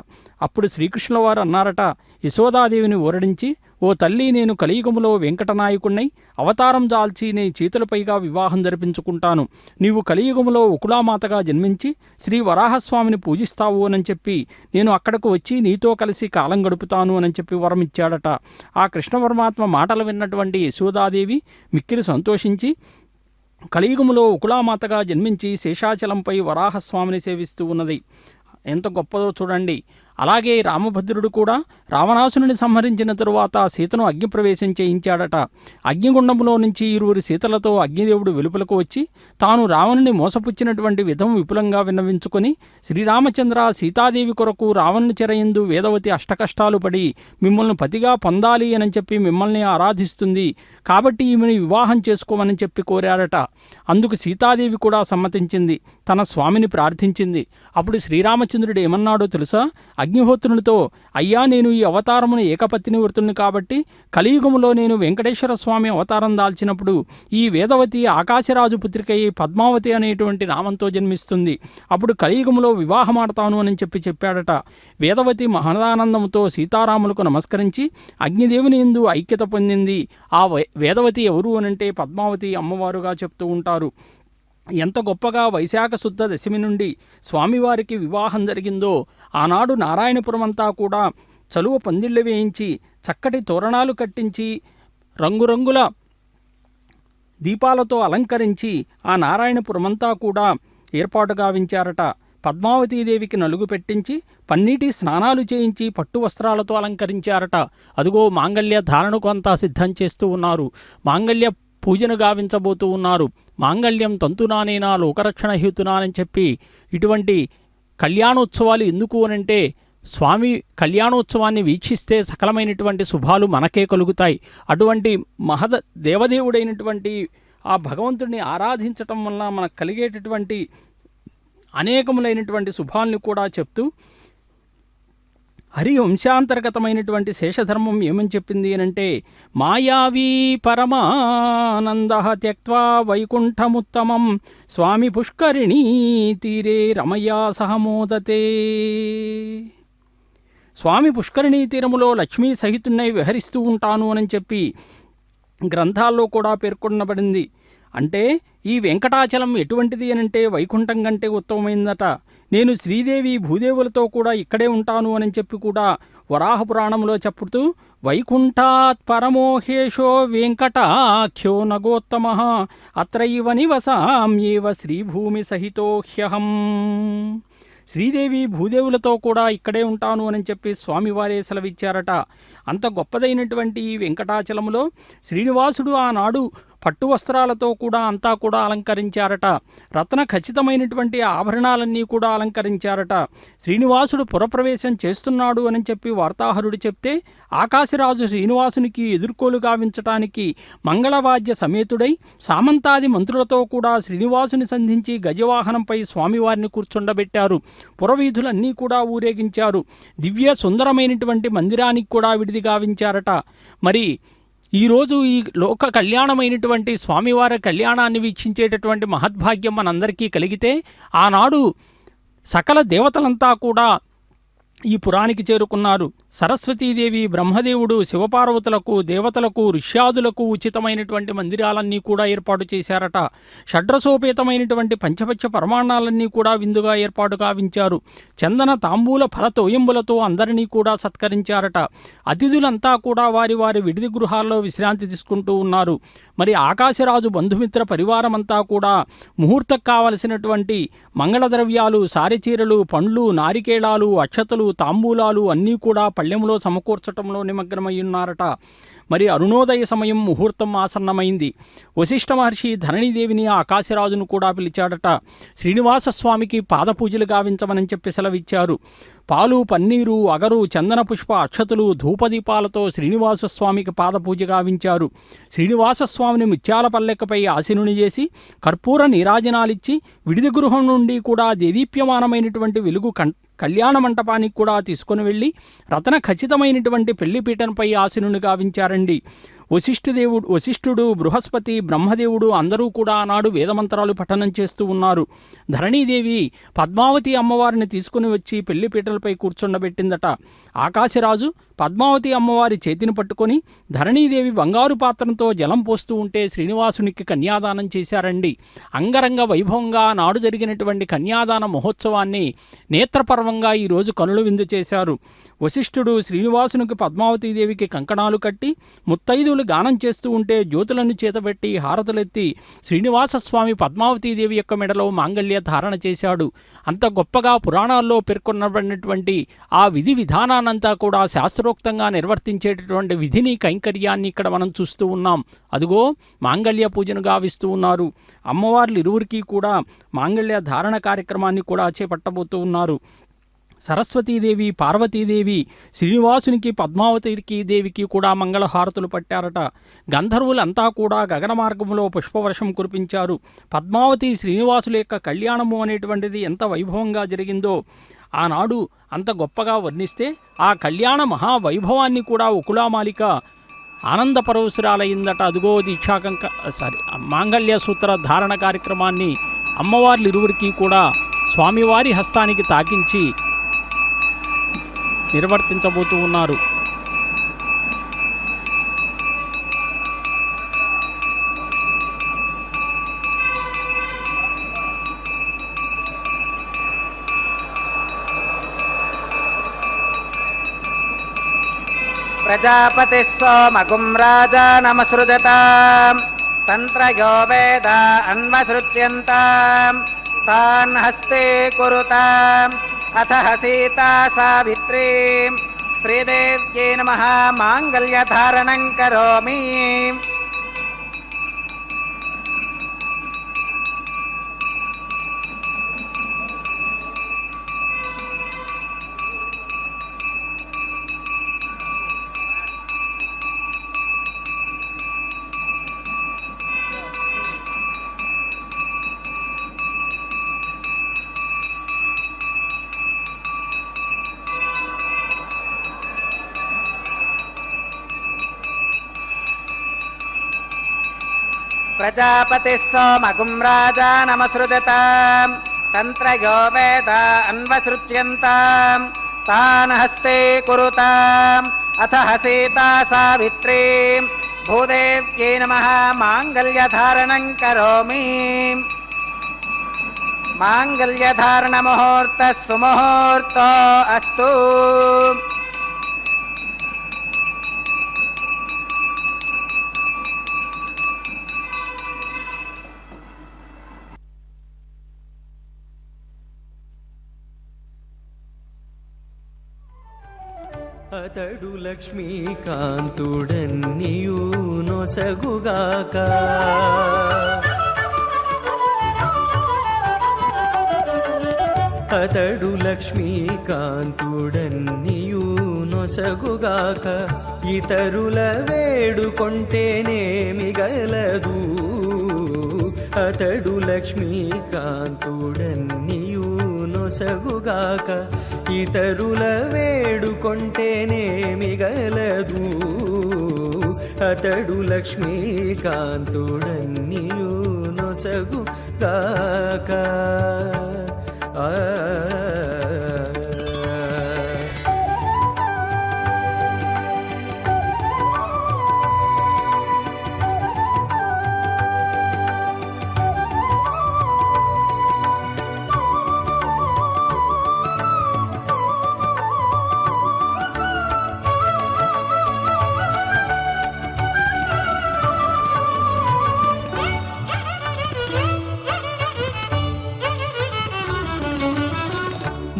అప్పుడు శ్రీకృష్ణుల వారు అన్నారట, యశోదాదేవిని ఊరడించి, ఓ తల్లి, నేను కలియుగములో వెంకటనాయకుణ్ణై అవతారం దాల్చి నీ చేతులపైగా వివాహం జరిపించుకుంటాను. నీవు కలియుగములో ఉకులామాతగా జన్మించి శ్రీ వరాహస్వామిని పూజిస్తావు అని చెప్పి నేను అక్కడకు వచ్చి నీతో కలిసి కాలం గడుపుతాను అని చెప్పి వరం ఇచ్చాడట. ఆ కృష్ణ పరమాత్మ మాటలు విన్నటువంటి యశోదాదేవి మిక్కిలి సంతోషించి కలియుగములో ఉకులామాతగా జన్మించి శేషాచలంపై వరాహస్వామిని సేవిస్తూ ఉన్నది. ఎంత గొప్పదో చూడండి. అలాగే రామభద్రుడు కూడా రావణాసురుని సంహరించిన తరువాత సీతను అగ్నిప్రవేశం చేయించాడట. అగ్నిగుండంలో నుంచి ఇరువురి సీతలతో అగ్నిదేవుడు వెలుపలకు వచ్చి తాను రావణుని మోసపుచ్చినటువంటి విధం విపులంగా విన్నవించుకొని, శ్రీరామచంద్ర, సీతాదేవి కొరకు రావణుని చెరయందు వేదవతి అష్టకష్టాలు పడి మిమ్మల్ని పతిగా పొందాలి అని చెప్పి మిమ్మల్ని ఆరాధిస్తుంది, కాబట్టి ఈమెను వివాహం చేసుకోమని చెప్పి కోరాడట. అందుకు సీతాదేవి కూడా సమ్మతించింది, తన స్వామిని ప్రార్థించింది. అప్పుడు శ్రీరామచంద్రుడు ఏమన్నాడో తెలుసా? అగ్నిహోత్రునితో, అయ్యా, నేను ఈ అవతారమును ఏకపత్ని వృతుని కాబట్టి కలియుగములో నేను వెంకటేశ్వర స్వామి అవతారం దాల్చినప్పుడు ఈ వేదవతి ఆకాశరాజు పుత్రికయ్యి పద్మావతి అనేటువంటి నామంతో జన్మిస్తుంది. అప్పుడు కలియుగములో వివాహమాడతాను అని చెప్పాడట. వేదవతి మహదానందంతో సీతారాములకు నమస్కరించి అగ్నిదేవుని యందు ఐక్యత పొందింది. ఆ వేదవతి ఎవరు అనంటే పద్మావతి అమ్మవారుగా చెప్తూ ఉంటారు. ఎంత గొప్పగా వైశాఖ శుద్ధ దశమి నుండి స్వామివారికి వివాహం జరిగిందో ఆనాడు నారాయణపురం అంతా కూడా చలువ పందిళ్ళు వేయించి చక్కటి తోరణాలు కట్టించి రంగురంగుల దీపాలతో అలంకరించి ఆ నారాయణపురమంతా కూడా ఏర్పాటు గావించారట. పద్మావతీదేవికి నలుగు పెట్టించి పన్నీటి స్నానాలు చేయించి పట్టు వస్త్రాలతో అలంకరించారట. అదుగో మాంగళ్య ధారణకు అంతా సిద్ధం చేస్తూ ఉన్నారు. మాంగళ్య పూజను గావించబోతూ ఉన్నారు. మాంగళ్యం తంతునానేనా లోకరక్షణ హేతునా అని చెప్పి ఇటువంటి కళ్యాణోత్సవాలు ఎందుకు అనంటే స్వామి కళ్యాణోత్సవాన్ని వీక్షిస్తే సకలమైనటువంటి శుభాలు మనకే కలుగుతాయి. అటువంటి దేవదేవుడైనటువంటి ఆ భగవంతుడిని ఆరాధించటం వల్ల మనకు కలిగేటటువంటి అనేకములైనటువంటి శుభాలను కూడా చెప్తూ హరి వంశాంతర్గతమైనటువంటి శేషధర్మం ఏమని చెప్పింది అనంటే, మాయావీ పరమానంద త్యక్త్వా వైకుంఠముత్తమం స్వామి పుష్కరిణీ తీరే రమయా సహమోదతే. స్వామి పుష్కరిణీ తీరములో లక్ష్మీ సహితున్నై విహరిస్తూ ఉంటాను అని చెప్పి గ్రంథాల్లో కూడా పేర్కొనబడింది. అంటే ఈ వెంకటాచలం ఎటువంటిది అనంటే వైకుంఠం కంటే ఉత్తమమైందట. నేను శ్రీదేవి భూదేవులతో కూడా ఇక్కడే ఉంటాను అని చెప్పి కూడా వరాహ పురాణంలో చెప్పుతూ వైకుంఠాత్ పరమోహేషో వెంకటాఖ్యో నగోత్తమ అత్రైవ నివసామ్యేవ శ్రీభూమి సహితోహ్యహం. శ్రీదేవి భూదేవులతో కూడా ఇక్కడే ఉంటాను అని చెప్పి స్వామివారే సెలవిచ్చారట. అంత గొప్పదైనటువంటి ఈ వెంకటాచలములో శ్రీనివాసుడు ఆనాడు పట్టు వస్త్రాలతో కూడా అంతా కూడా అలంకరించారట. రత్న ఖచ్చితమైనటువంటి ఆభరణాలన్నీ కూడా అలంకరించారట. శ్రీనివాసుడు పురప్రవేశం చేస్తున్నాడు అని చెప్పి వార్తాహరుడు చెప్తే ఆకాశరాజు శ్రీనివాసునికి ఎదుర్కోలు గావించటానికి మంగళవాద్య సమేతుడై సామంతాది మంత్రులతో కూడా శ్రీనివాసుని సంధించి గజవాహనంపై స్వామివారిని కూర్చుండబెట్టారు. పురవీధులన్నీ కూడా ఊరేగించారు. దివ్య సుందరమైనటువంటి మందిరానికి కూడా విడిది గావించారట. మరి ఈరోజు ఈ లోక కళ్యాణమైనటువంటి స్వామివారి కళ్యాణాన్ని వీక్షించేటటువంటి మహద్భాగ్యం మనందరికీ కలిగితే ఆనాడు సకల దేవతలంతా కూడా ఈ పురానికి చేరుకున్నారు. సరస్వతీదేవి, బ్రహ్మదేవుడు, శివపార్వతులకు, దేవతలకు, ఋష్యాదులకు ఉచితమైనటువంటి మందిరాలన్నీ కూడా ఏర్పాటు చేశారట. షడ్రసోపేతమైనటువంటి పంచపక్ష పరమాణాలన్నీ కూడా విందుగా ఏర్పాటు గావించారు. చందన తాంబూల ఫలతోయంబులతో అందరినీ కూడా సత్కరించారట. అతిథులంతా కూడా వారి వారి విడిది గృహాల్లో విశ్రాంతి తీసుకుంటూ ఉన్నారు. మరి ఆకాశరాజు బంధుమిత్ర పరివారమంతా కూడా ముహూర్తం కావలసినటువంటి మంగళద్రవ్యాలు, సారెచీరలు, పండ్లు, నారికేళాలు, అక్షతలు, తాంబూలాలు అన్నీ కూడా పళ్ళెంలో సమకూర్చటంలో నిమగ్నమై ఉన్నారట. మరి అరుణోదయ సమయం ముహూర్తం ఆసన్నమైంది. వశిష్ఠ మహర్షి ధరణీదేవిని ఆకాశరాజును కూడా పిలిచాడట. శ్రీనివాసస్వామికి పాదపూజలు గావించమని చెప్పి సెలవిచ్చారు. పాలు, పన్నీరు, అగరు, చందన పుష్ప అక్షతులు, ధూపదీపాలతో శ్రీనివాసస్వామికి పాదపూజ గావించారు. శ్రీనివాసస్వామిని ముత్యాల పల్లెకపై ఆసీనుని చేసి కర్పూర నీరాజనాలిచ్చి విడిది గృహం నుండి కూడా దేదీప్యమానమైనటువంటి వెలుగు కళ్యాణ మంటపానికి కూడా తీసుకుని వెళ్ళి రతన ఖచ్చితమైనటువంటి పెళ్లిపీఠంపై ఆసీనుని గావించారండి. వశిష్ఠుడు, బృహస్పతి, బ్రహ్మదేవుడు అందరూ కూడా ఆనాడు వేదమంత్రాలు పఠనం చేస్తూ ఉన్నారు. ధరణీదేవి పద్మావతి అమ్మవారిని తీసుకుని వచ్చి పెళ్లిపీటలపై కూర్చుండబెట్టిందట. ఆకాశరాజు పద్మావతి అమ్మవారి చేతిని పట్టుకొని ధరణీదేవి బంగారు పాత్రంతో జలం పోస్తూ ఉంటే శ్రీనివాసునికి కన్యాదానం చేశారండి. అంగరంగ వైభవంగా నాడు జరిగినటువంటి కన్యాదాన మహోత్సవాన్ని నేత్రపర్వంగా ఈరోజు కనులు విందు చేశారు. వశిష్ఠుడు శ్రీనివాసునికి పద్మావతీదేవికి కంకణాలు కట్టి ముత్తైదువులు గానం చేస్తూ ఉంటే జ్యోతులను చేతబెట్టి హారతులెత్తి శ్రీనివాసస్వామి పద్మావతీదేవి యొక్క మెడలో మాంగళ్య ధారణ చేశాడు. అంత గొప్పగా పురాణాల్లో పేర్కొనబడినటువంటి ఆ విధి విధానాన్నంతా కూడా శాస్త్రోక్తంగా నిర్వర్తించేటటువంటి విధిని, కైంకర్యాన్ని ఇక్కడ మనం చూస్తూ ఉన్నాం. అదిగో మాంగళ్య పూజను గావిస్తూ ఉన్నారు. అమ్మవార్లు ఇరువురికి కూడా మాంగళ్య ధారణ కార్యక్రమాన్ని కూడా చేపట్టబోతూ ఉన్నారు. సరస్వతీదేవి, పార్వతీదేవి శ్రీనివాసునికి, పద్మావతికి దేవికి కూడా మంగళహారతులు పట్టారట. గంధర్వులంతా కూడా గగన మార్గంలో పుష్పవర్షం కురిపించారు. పద్మావతి శ్రీనివాసుల యొక్క కళ్యాణము అనేటువంటిది ఎంత వైభవంగా జరిగిందో ఆనాడు అంత గొప్పగా వర్ణిస్తే ఆ కళ్యాణ మహావైభవాన్ని కూడా ఉకులామాలిక ఆనందపరవశురాలయ్యిందట. అదుగో మాంగళ్య సూత్ర ధారణ కార్యక్రమాన్ని అమ్మవార్లిరువురికి కూడా స్వామివారి హస్తానికి తాకించి నిర్వర్తించబోతూ ఉన్నారు. ప్రజాపతి సోమగుం రాజానమసృజతాం తంత్రయో వేద అన్వసృజ్యంతాం తాన్ హస్తే కురుతాం అథ సీతా సావిత్రీ శ్రీదేవ్యై నమః మాంగళ్యధారణం కరోమి. ప్రజాపతి సోమగుం రాజానమసృజతాం తంత్రయో వేద అన్వసృజ్యంతాం తాన్ హస్తే కురుతాం అథ సీతా సావిత్రీ భూదేవ్యై నమః మాంగళ్యధారణం కరోమి. మాంగళ్యధారణ ముహూర్త సుముహూర్తో అస్తు. అతడు లక్ష్మీకాంతుడన్నియు నొసగుగాక. అతడు లక్ష్మీకాంతుడన్నియు నొసగుగాక. ఇతరుల వేడుకొంటేనేమి గలదు. అతడు లక్ష్మీకాంతుడన్నియు నొసగుగాక. ఇతరుల వేడుకొంటేనేమి గలదు. అతడు లక్ష్మీకాంతుడన్నియు నొసగుగాక.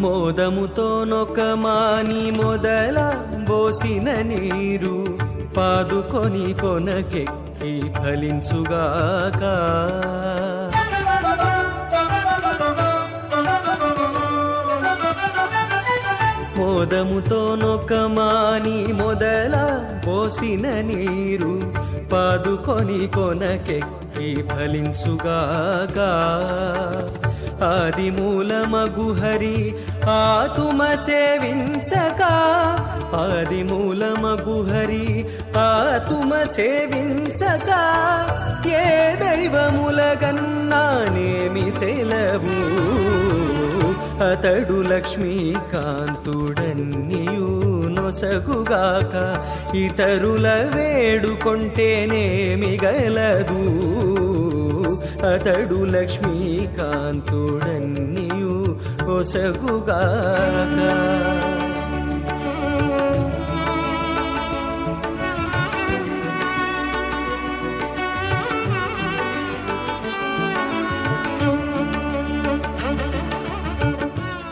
మోదముతో నొకమాని మొదల బోసిన నీరు పాదుకొని కొనకెక్కి ఫలించుగాక. మోదముతో నొకమాని మొదల పోసిన నీరు పాదుకొని కొనకెక్కి ఫలించుగాక. ఆదిమూలమగు హరి ఆతుమ సేవించక. ఆదిమూలమగు హరి ఆతుమ సేవించక. ఏ దైవములగన్నానేమి సెలవు. అతడు లక్ష్మీకాంతుడన్నియు నొసగుగాక. ఇతరుల వేడుకొంటేనేమి గలదు. అతడు లక్ష్మీకాంతుడన్నియు నొసగుగాక.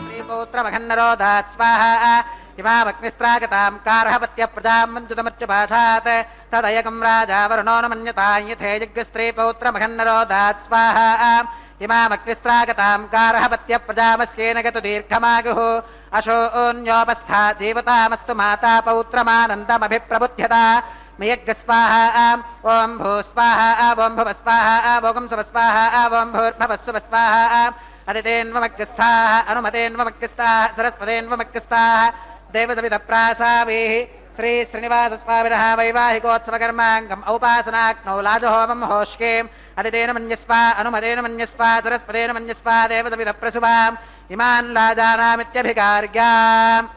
శ్రీపౌత్రమఘన్నరోధాత్ స్వాహా. ఇమామగ్నిస్త్రాగతాం కార్హపత్య ప్రజాం మంజుతమర్చుభాషాత్ తదయకం రాజా వరుణో న మన్యతాం యథే యజ్ఞస్త్రీపౌత్రమఘన్నరోధాత్ స్వాహా. ఇమామగ్నిస్త్రాగతాం కార్హపత్య ప్రజామస్యేన గతు దీర్ఘమాగుః అశోన్యోపస్థా జీవతామస్తు మాతా పౌత్రమానందమభిప్రబుధ్యత. మయజ్ఞస్వాహా. ఓం భూ స్వాహా. ఓం భువ స్వాహా. ఓం సువ స్వాహా. ఓం భూర్భువస్సువ స్వాహా. अदितेन्वमग्रस्थाः अनुमतेन्वमग्रस्थाः सरस्वतेन्वमग्रस्थाः देवसविधप्रासाभिः श्री श्रीनिवासस्वामिनः वैवाहिकोत्सवकर्माङ्गम् औपासनाग्नौ लाजहोमं होष्केम् अदितेन मन्यस्वा अनुमतेन मन्यस्वा सरस्वतेन मन्यस्वा देवसविधप्रसुभाम् इमान् लाजानामित्यभिकार्याम्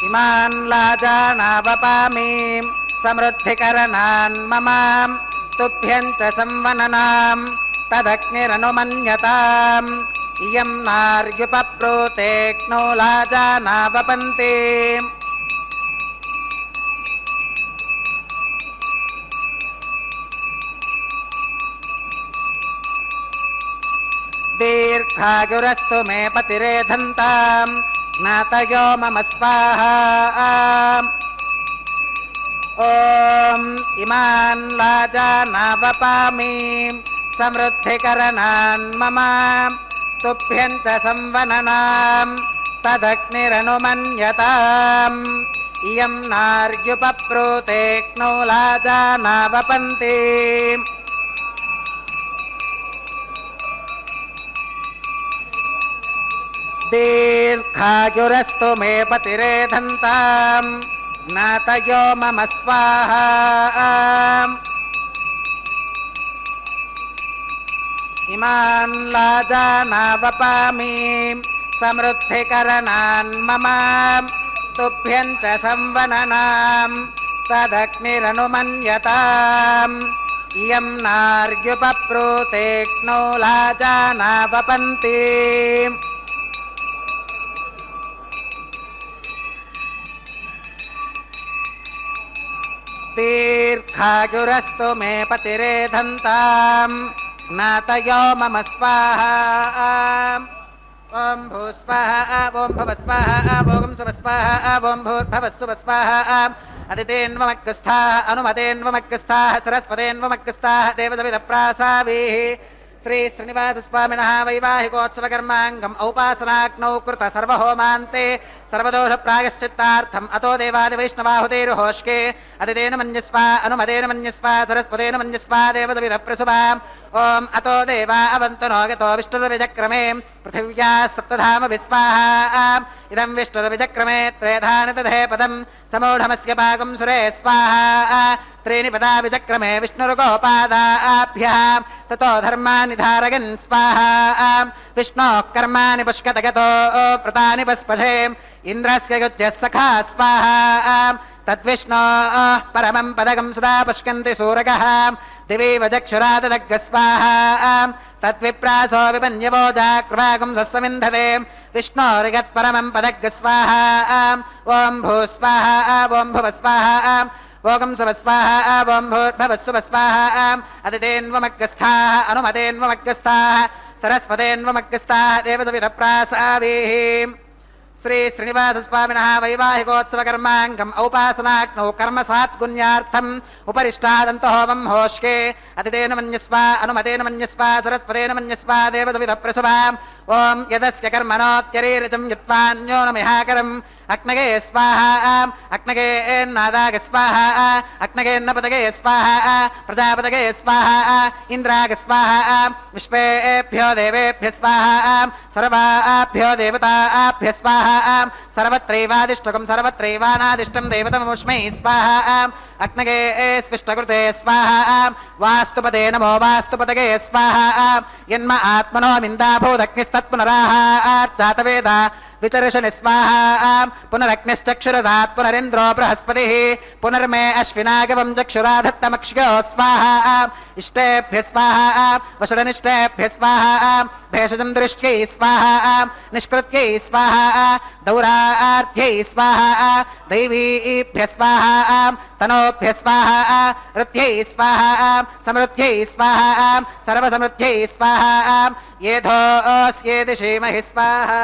इमान् लाजानावपामीं समृद्धिकरणान् ममां तुभ्यं च संवननां तदग्निरनुमन्यताम् इयं नार्युपप्रोतेक्नो लाजानावपन्ति दीर्घायुरस्तु मे पतिरेधन्ताम् ज्ञातयो मम स्वाहा ॐ इमान् लाजानावपामीं समृद्धिकरणान् मम तुभ्यं च संवननां तदग्निरनुमन्यताम् इयं नार्युपप्रोतेक्नो लाजानावपन्ति दीर्घायुरस्तु मे पतिरेधन्ताम् ज्ञातयो मम स्वाहा इमान् लाजानावपामीं समृद्धिकरणान् मम तुभ्यं च संवननां तदग्निरनुमन्यताम् इयं नार्युपप्रोतेक्नो लाजानावपन्ति दीर्घायुरस्तु मे पतिरेधन्ताम् ज्ञातयो मम स्वाहा ॐ भूस्वाहा ॐ भवस्वाहा ॐ सुवस्वाहा ॐ भूर्भवस्सुवस्वाहा अदितेन्वमग्रस्थाः अनुमतेन्वमग्रस्थाः सरस्वतेन्वमग्रस्थाः देवसविधप्रासाभिः श्री श्रीनिवासस्वामिनः वैवाहिकोत्सवकर्माङ्गम् औपासनाग्नौ कृत सर्वहोमान्ते सर्वदोषप्रायश्चित्तार्थम् अतो देवादिवैष्णवाहुतेरुहोष्के अदितेन मन्यस्वा अनुमतेन मन्यस्वा सरस्वतेन मन्यस्वा देवसविधप्रसुभाम् ॐ अतो देवा अवन्तु नो गतो विष्णुर्विजक्रमे पृथिव्याः सप्तधाम विस्वाहा इदं विष्णुर्विजक्रमे त्रेधानि दधे पदं समूढमस्य पाकं सुरे स्वाहा त्रीणि पदा विचक्रमे विष्णुर्गोपादाभ्यः ततो धर्माणि धारयन् स्वाहा विष्णोः कर्माणि पुष्कतगतो प्रतानि पस्पशे इन्द्रस्य युज्यः सखा स्वाहा तद्विष्णोः परमं पदकं सदा पश्यन्ति सूरगः दिवि वचक्षुरादग्गः स्वाहा तद्विप्रासो विपन्यवो जाकृवागं सस्समिन्धते विष्णोर्यत्परमं पदग्गः स्वाहा ॐ भूस्वाहा ॐ भुवस्वाहा ओगं सुवस्वाहा ॐ भूर्भवस्सुवस्वाहा अदितेन्वमग्रस्थाः अनुमतेन्वमग्रस्थाः सरस्वतेन्वमग्रस्थाः देवसविधप्रासाभिः श्री श्रीनिवासस्वामिनः वैवाहिकोत्सवकर्माङ्गम् औपासनाग्नौ कर्मसात्गुण्यार्थम् उपरिष्टादन्तहोमं होष्के अदितेन मन्यस्वा अनुमतेन मन्यस्वा सरस्वतेन मन्यस्वा देवसविधप्रसुभाम् ॐ यदस्य कर्मणोत्यरीरचं यत्त्वान्यो न मिहाकरम् अग्नगे स्वाहा अग्नगे नादाग स्वाहा अग्नगेन्नपतगे स्वाहा प्रजापतगे स्वाहा इन्द्राग स्वाहा विश्वेभ्यो देवेभ्य स्वाहा सर्वाभ्यो देवताभ्य स्वाहा सर्वत्रैवादिष्टकं सर्वत्रैवानादिष्टं देवतममुष्मै स्वाहा अग्नगे स्विष्टकृते स्वाहा वास्तुपदे नमो वास्तुपतगे स्वाहा यन्म आत्मनो मिन्दाभूदग्निस्तत्पुनराः जातवेदा विचर्षणि स्वाहा पुनरग्निश्चक्षुरदात् पुनरिन्द्रो बृहस्पतिः पुनर्मे अश्विनागवं चक्षुराधत्तमक्ष्यो स्वाहा इष्टेभ्य स्वाहा वषडनिष्टेभ्य स्वाहा भेषजं दृष्ट्यै स्वाहा निष्कृत्यै स्वाहा दौरार्थ्यै स्वाहा दैवीभ्य स्वाहा तनोभ्य स्वाहा ऋत्यै स्वाहा समृद्ध्यै स्वाहा सर्वसमृद्ध्यै स्वाहा येधोऽस्येति श्रीमहि स्वाहा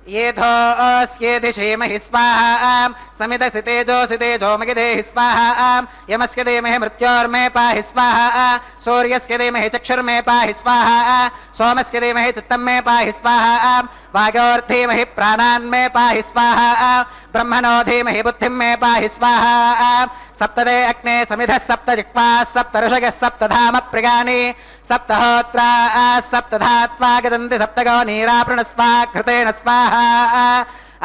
येधोऽस्येधि क्षेमहि स्वाहा समिदसि तेजोऽसि तेजोमगिधेहि स्वाहा यमस्य धीमहि मृत्योर्मे पाहि स्वाहा सूर्यस्य धीमहि चक्षुर्मे पाहि स्वाहा सोमस्य धीमहि चित्तं मे पाहि स्वाहा वागोर्धीमहि प्राणान् मे पाहि स्वाहा ब्रह्मणो धीमहि बुद्धिं मे पाहि स्वाहा सप्तदे अग्ने समिधः सप्त जिह्वाः सप्त ऋषयः सप्तधाम प्रियाणि सप्तहोत्राः सप्तधात्वा गजन्ति सप्तगो नीराप्रणस्वा घृतेन स्वाहा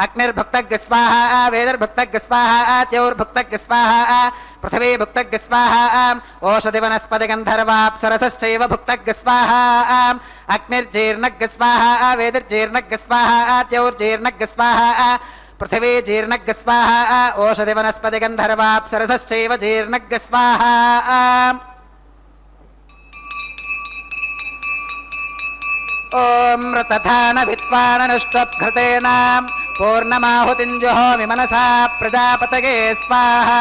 अग्निर्भुक्तज्ञ स्वाहा वेदर्भुक्तज्ञ स्वाहा द्यौर्भुक्तज्ञ स्वाहा पृथिवी भुक्तज्ञ स्वाहा ओषधिवनस्पति गन्धर्वाप्सरसश्चैव भुक्तज्ञ स्वाहा अग्निर्जीर्णज्ञ स्वाहा वेदिर्जीर्णज्ञ स्वाहा द्यौर्जीर्णज्ञ स्वाहा पृथिवी जीर्णज्ञ स्वाहा ओषधिवनस्पति गन्धर्वाप्सरसश्चैव जीर्णज्ञ स्वाहा ॐ रतधानभित्वाननुष्टभृतेन पूर्णमाहुतिञ्जुहोमि मनसा प्रजापतये स्वाहा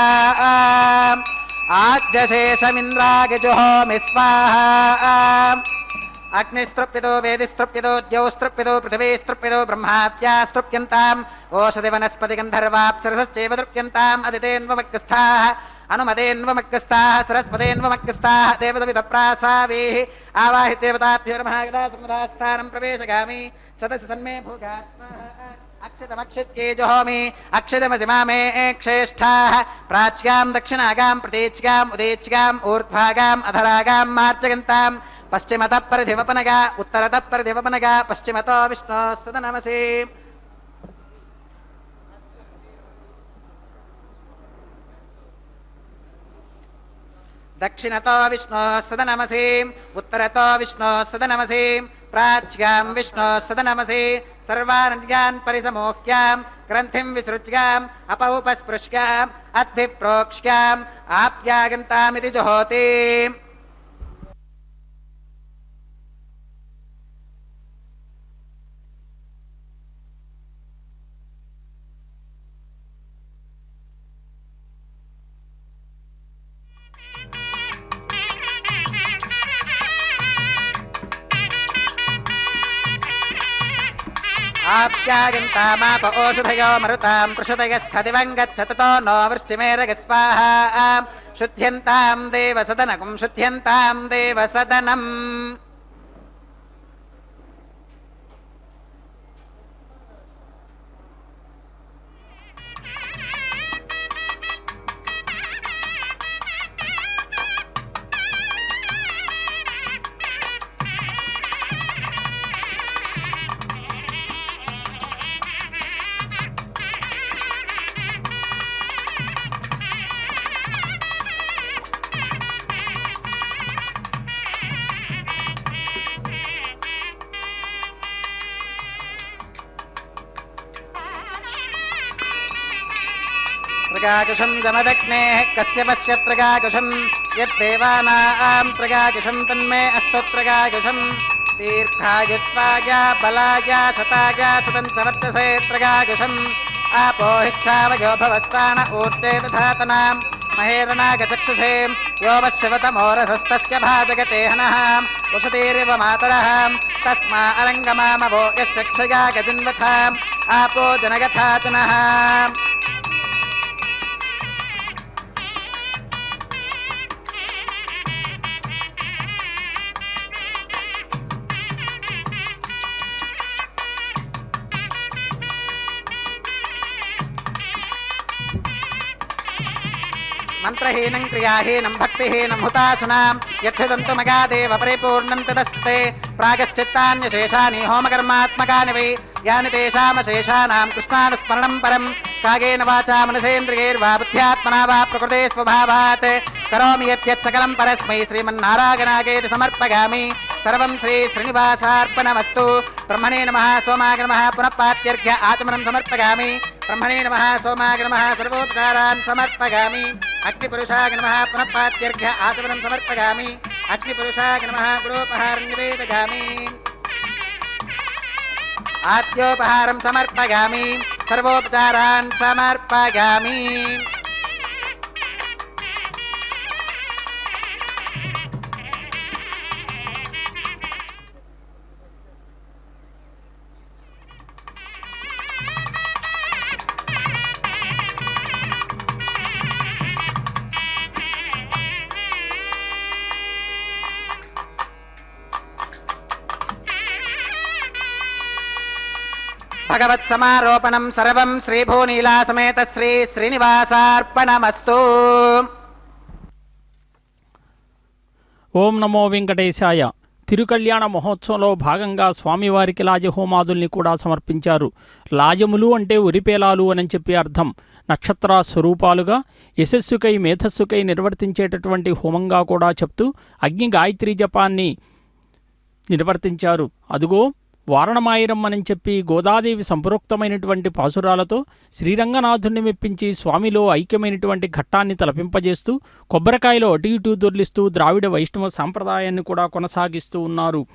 आज्यशेषमिन्द्रागिजुहोमि स्वाहा अग्निस्तृप्यतो वेदिस्तृप्यतो द्यौस्तृप्यतो पृथिवीस्तृप्यतो ब्रह्मात्यास्तृप्यन्ताम् ओषधिवनस्पतिगन्धर्वाप्सरसश्चैव तृप्यन्ताम् अदितेन्वमग्गस्थाः अनुमतेन्वमग्गस्थाः सरस्वतेन्वमग्गस्थाः देवतविदप्रासावेः आवाहि देवताभ्यो नमः यदा समुदास्थानं प्रवेशगामि सदसि सन्मे भूगात्मा अक्षतमक्षित्ये जुहोमि अक्षतमसि मामे क्षेष्ठाः प्राच्यां दक्षिणागां प्रतीच्याम् उदीच्याम् ऊर्ध्वागाम् अधरागां मार्जयन्ताम् पश्चिमतः परिधिवपनगा उत्तरतः परिधिवपनगा पश्चिमतो विष्णोः सदनमसि दक्षिणतो विष्णोः सदनमसि उत्तरतो विष्णोः सदनमसि प्राच्यां विष्णोः सदनमसि सर्वारण्यान् परिसमोह्याम् ग्रन्थिं विसृज्याम् अपौपस्पृश्याम् अद्भिप्रोक्ष्याम् आप्यागन्तामिति जुहोति आप्यागन्तामाप ओषधयो मरुतां पृषदयस्थदिवं गच्छततो नो वृष्टिमेरग स्वाहा शुद्ध्यन्तां देवसदनकं शुद्ध्यन्तां देवसदनम् त्रगाकुशं जमदग्नेः कस्य पश्य त्रगाकुशं यद्देवानां त्रगाकुशं तन्मे अस्तु त्रगाकुशं दीर्घायुत्वाय बलाय शताय शतं समर्चसे त्रगाकुशम् आपोहिष्ठावयो भवस्तान ऊर्जे दधातनां महेरणागचक्षुषे यो वश्यवतमोरसस्तस्य भाजगते हनः वसुतीरिव मातरः तस्मा अरङ्गमामवो यस्य क्षया गजिन्वथाम् आपो जनगथाचनः मंत्रहीनं क्रियाहीनं भक्तिहीनं हुताशनां यत्थिदन्तु मगादेव परिपूर्णं तदस्ते प्रागश्चित्तान्यशेषानि होमकर्मात्मकानि वै यानि तेषामशेषाणां कृष्णानुस्मरणं परं कायेन वाचा मनसेन्द्रियैर्वा बुद्ध्यात्मना वा प्रकृते स्वभावात् करोमि यत् सकलं परस्मै श्रीमन्नारायणायेति समर्पयामि सर्वं श्री श्रीनिवासार्पणमस्तु ब्रह्मणे नमः सोमाय नमः पुनः पात्यर्घ्य आचमनं समर्पयामि ब्रह्मणे नमः सोमाय नमः सर्वोपचारान् समर्पयामि अग्निपुरुषाय नमः पुनः पात्यर्घ्य आचमनं समर्पयामि अग्निपुरुषाय नमः गुरोपहारं निवेदयामि आद्योपहारं समर्पयामि सर्वोपचारान् समर्पयामि భగవత్సమారోపణం సర్వం శ్రీభూనీలా సమేత శ్రీ శ్రీనివాసార్పణమస్తు. ఓం నమో వెంకటేశాయ. తిరుకళ్యాణ మహోత్సవంలో భాగంగా స్వామివారికి లాజహోమాదుల్ని కూడా సమర్పించారు. లాజములు అంటే ఉరిపేలాలు అని చెప్పి అర్థం. నక్షత్ర స్వరూపాలుగా యశస్సుకై మేధస్సుకై నిర్వర్తించేటటువంటి హోమంగా కూడా చెప్తూ అగ్ని గాయత్రీ జపాన్ని నిర్వర్తించారు. అదుగో వారణమాయిరం అని చెప్పి గోదాదేవి సంపరోక్తమైనటువంటి పాసురాలతో శ్రీరంగనాథుణ్ణి మెప్పించి స్వామిలో ఐక్యమైనటువంటి ఘట్టాన్ని తలపింపజేస్తూ కొబ్బరికాయలో అటు ఇటు దొర్లిస్తూ ద్రావిడ వైష్ణవ సాంప్రదాయాన్ని కూడా కొనసాగిస్తూ ఉన్నారు.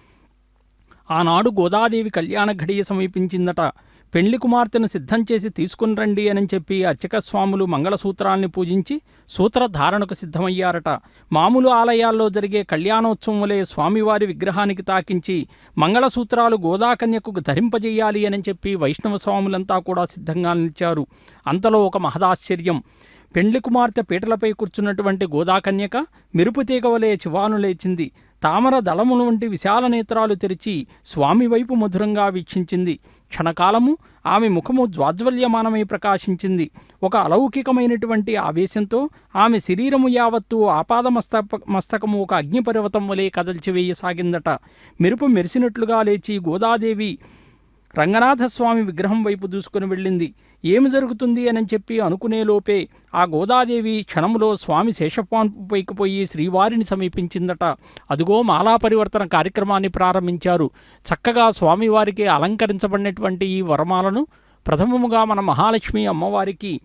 ఆనాడు గోదాదేవి కళ్యాణ ఘడియ సమీపించిందట. పెండ్లి కుమార్తెను సిద్ధం చేసి తీసుకుని రండి అని చెప్పి అర్చక స్వాములు మంగళసూత్రాల్ని పూజించి సూత్రధారణకు సిద్ధమయ్యారట. మామూలు ఆలయాల్లో జరిగే కళ్యాణోత్సవం వలె స్వామివారి విగ్రహానికి తాకించి మంగళసూత్రాలు గోదాకన్యకు ధరింపజేయాలి అని చెప్పి వైష్ణవ స్వాములంతా కూడా సిద్ధంగా నిలిచారు. అంతలో ఒక మహదాశ్చర్యం. పెండ్లి కుమార్తె పీటలపై కూర్చున్నటువంటి గోదాకన్యక మెరుపుతీగ వలె చివాను లేచింది. తామర దళముల వంటి విశాల నేత్రాలు తెరిచి స్వామివైపు మధురంగా వీక్షించింది. క్షణకాలము ఆమె ముఖము జ్వాజ్వల్యమానమై ప్రకాశించింది. ఒక అలౌకికమైనటువంటి ఆవేశంతో ఆమె శరీరము యావత్తు మస్తకము ఒక అగ్నిపర్వతం వలె కదల్చివేయసాగిందట. మెరుపు మెరిసినట్లుగా లేచి గోదాదేవి రంగనాథస్వామి విగ్రహం వైపు దూసుకుని వెళ్ళింది. ఏమి జరుగుతుంది అని చెప్పి అనుకునేలోపే ఆ గోదాదేవి క్షణములో స్వామి శేషపాన్పైకి పోయి శ్రీవారిని సమీపించిందట. అదుగో మాలా పరివర్తన కార్యక్రమాన్ని ప్రారంభించారు. చక్కగా స్వామివారికి అలంకరించబడినటువంటి ఈ వరమాలను ప్రథమముగా మన మహాలక్ష్మి అమ్మవారికి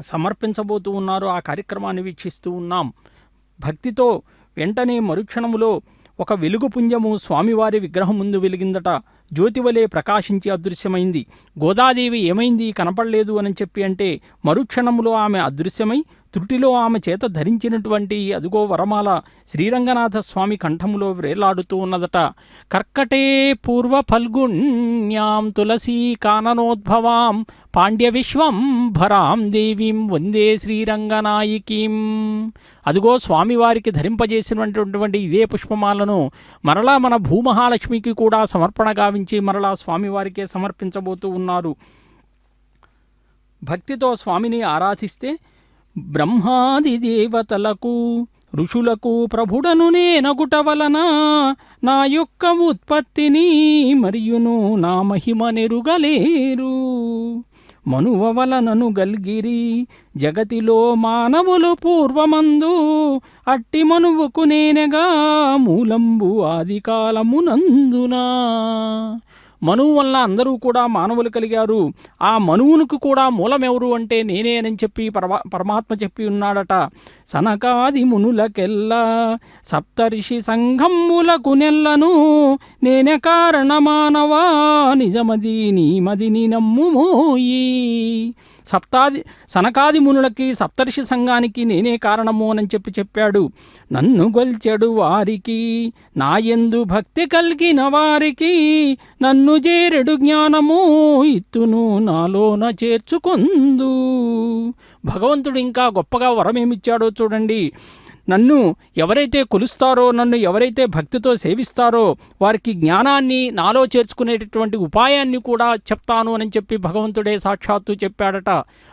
సమర్పించబోతూ ఉన్నారు. ఆ కార్యక్రమాన్ని వీక్షిస్తూ ఉన్నాం. భక్తితో వెంటనే మరుక్షణములో ఒక వెలుగు పుంజము స్వామివారి విగ్రహం ముందు వెలిగిందట. జ్యోతివలే ప్రకాశించి అదృశ్యమైంది. గోదాదేవి ఏమైంది కనపడలేదు అని చెప్పి అంటే మరుక్షణములో ఆమె అదృశ్యమై త్రుటిలో ఆమె చేత ధరించినటువంటి అదుగో వరమాల శ్రీరంగనాథ స్వామి కంఠములో వ్రేలాడుతూ ఉన్నదట. కర్కటే పూర్వ ఫల్గుణ్యాం తులసీ కాననోద్భవాం పాండ్య విశ్వం భరాం దేవీం వందే శ్రీరంగనాయికీం. అదుగో స్వామివారికి ధరింపజేసినటువంటి ఇదే పుష్పమాలను మరలా మన భూమహాలక్ష్మికి కూడా సమర్పణ గావించి మరలా స్వామివారికే సమర్పించబోతూ ఉన్నారు. భక్తితో స్వామిని ఆరాధిస్తే బ్రహ్మాది దేవతలకు ఋషులకు ప్రభుడను నేనగుట వలన నా యొక్క ఉత్పత్తిని మరియును నా మహిమ నెరుగలేరు. మనువ వలనను గల్గిరి జగతిలో మానవులు పూర్వమందు అట్టి మనువుకు నేనెగా మూలంబు ఆది కాలమునందునా. మనువు వల్ల అందరూ కూడా మానవులు కలిగారు. ఆ మనువునికి కూడా మూలమెవరు అంటే నేనే అని చెప్పి పరమాత్మ చెప్పి ఉన్నాడట. సనకాది మునులకెల్లా సప్తర్షి సంఘములకు నెల్లను నేనే కారణమానవా నిజమది నీ మదిని నమ్ముమోయి. సనకాది మునులకి సప్తర్షి సంఘానికి నేనే కారణము అని చెప్పాడు. నన్ను గొల్చెడు వారికి నాయందు భక్తి కలిగిన వారికి నన్ను చేరెడు జ్ఞానము ఇత్తును నాలోన చేర్చుకొందు. భగవంతుడు ఇంకా గొప్పగా వరమేమిచ్చాడో చూడండి. నన్ను ఎవరైతే కొలుస్తారో, నన్ను ఎవరైతే భక్తితో సేవిస్తారో వారికి జ్ఞానాన్ని నాలో చేర్చుకునేటటువంటి ఉపాయాన్ని కూడా చెప్తాను అని చెప్పి భగవంతుడే సాక్షాత్తు చెప్పాడట.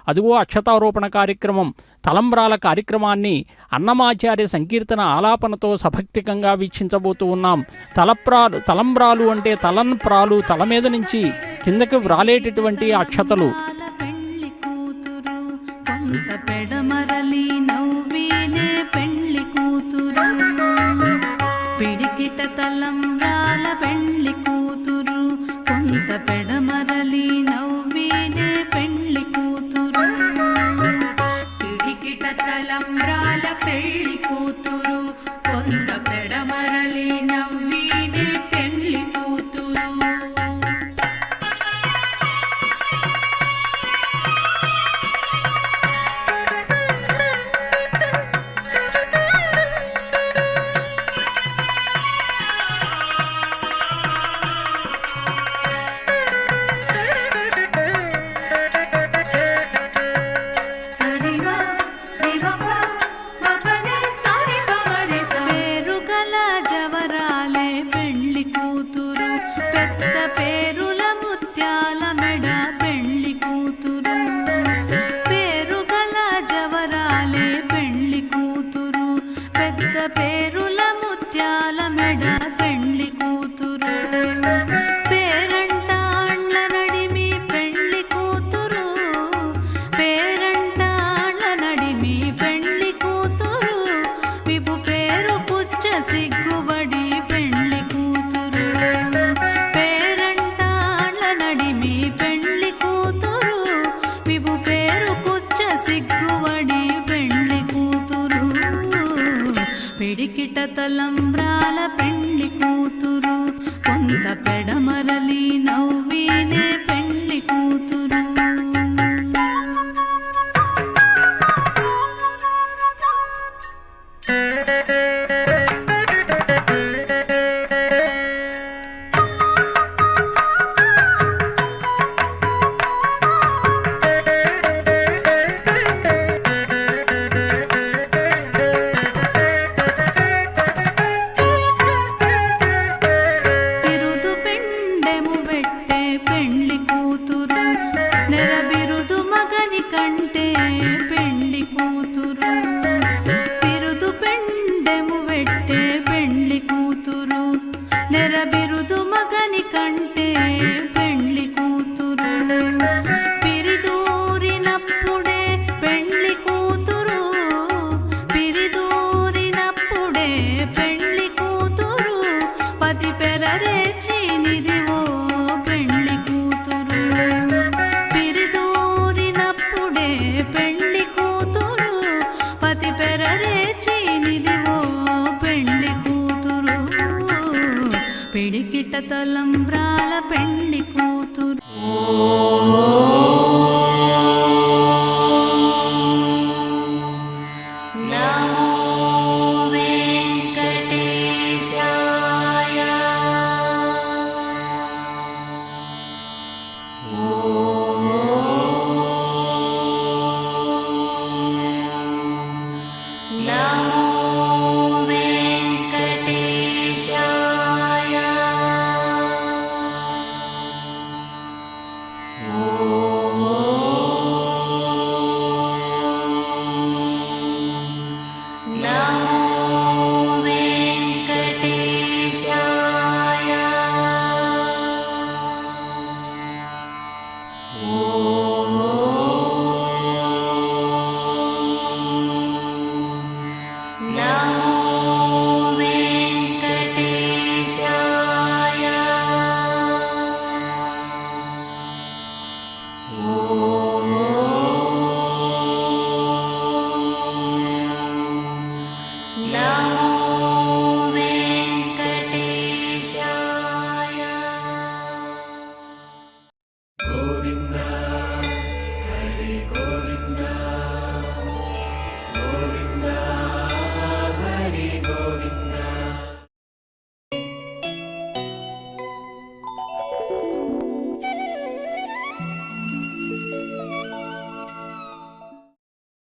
అదిగో అక్షతారోపణ కార్యక్రమం, తలంబ్రాల కార్యక్రమాన్ని అన్నమాచార్య సంకీర్తన ఆలాపనతో సభక్తికంగా వీక్షించబోతూ ఉన్నాం. తలంబ్రాలు అంటే తలన్ప్రాలు, తల మీద నుంచి కిందకి వ్రాలేటటువంటి అక్షతలు. పిడికిట తలంబ్రాల పెండ్లి కూతురు కొంత పెడమరలి నవ్వీనే పెండ్లి కూతురు. పిడికిట తలంబ్రాల పెళ్లి కూతురు కొంత పెడమరలి నవ్వీనే పెండ్లి కూతురు. తలంబ్రాల పెండ్లి కూతురు కొంత పెడమరలి నవ్వినే పెండ్లి కూతురు బిరుదు పెండెము పెట్టే పెండ్లి కూతురు నెర బిరుదు మగని కంటే పెండ్లి కూతురు బిరుదు పెండెము పెట్టే పెండ్లి కూతురు నెర బిరుదు మగని కంటే పెండ్లి కూతురు పిరిదూరినప్పుడే పెండ్లి కూతురు పిరిదూరినప్పుడే పెండ్లి కూతురు పతి పెరరేచినిదివో పెండ్లి కూతురు పిరిదూరినప్పుడే పెండ్లి కూతురు పతి పెరరేచినిదివో పెండ్లి కూతురు పిడికిట తలంబ్రాల పెండ్లి కూతురు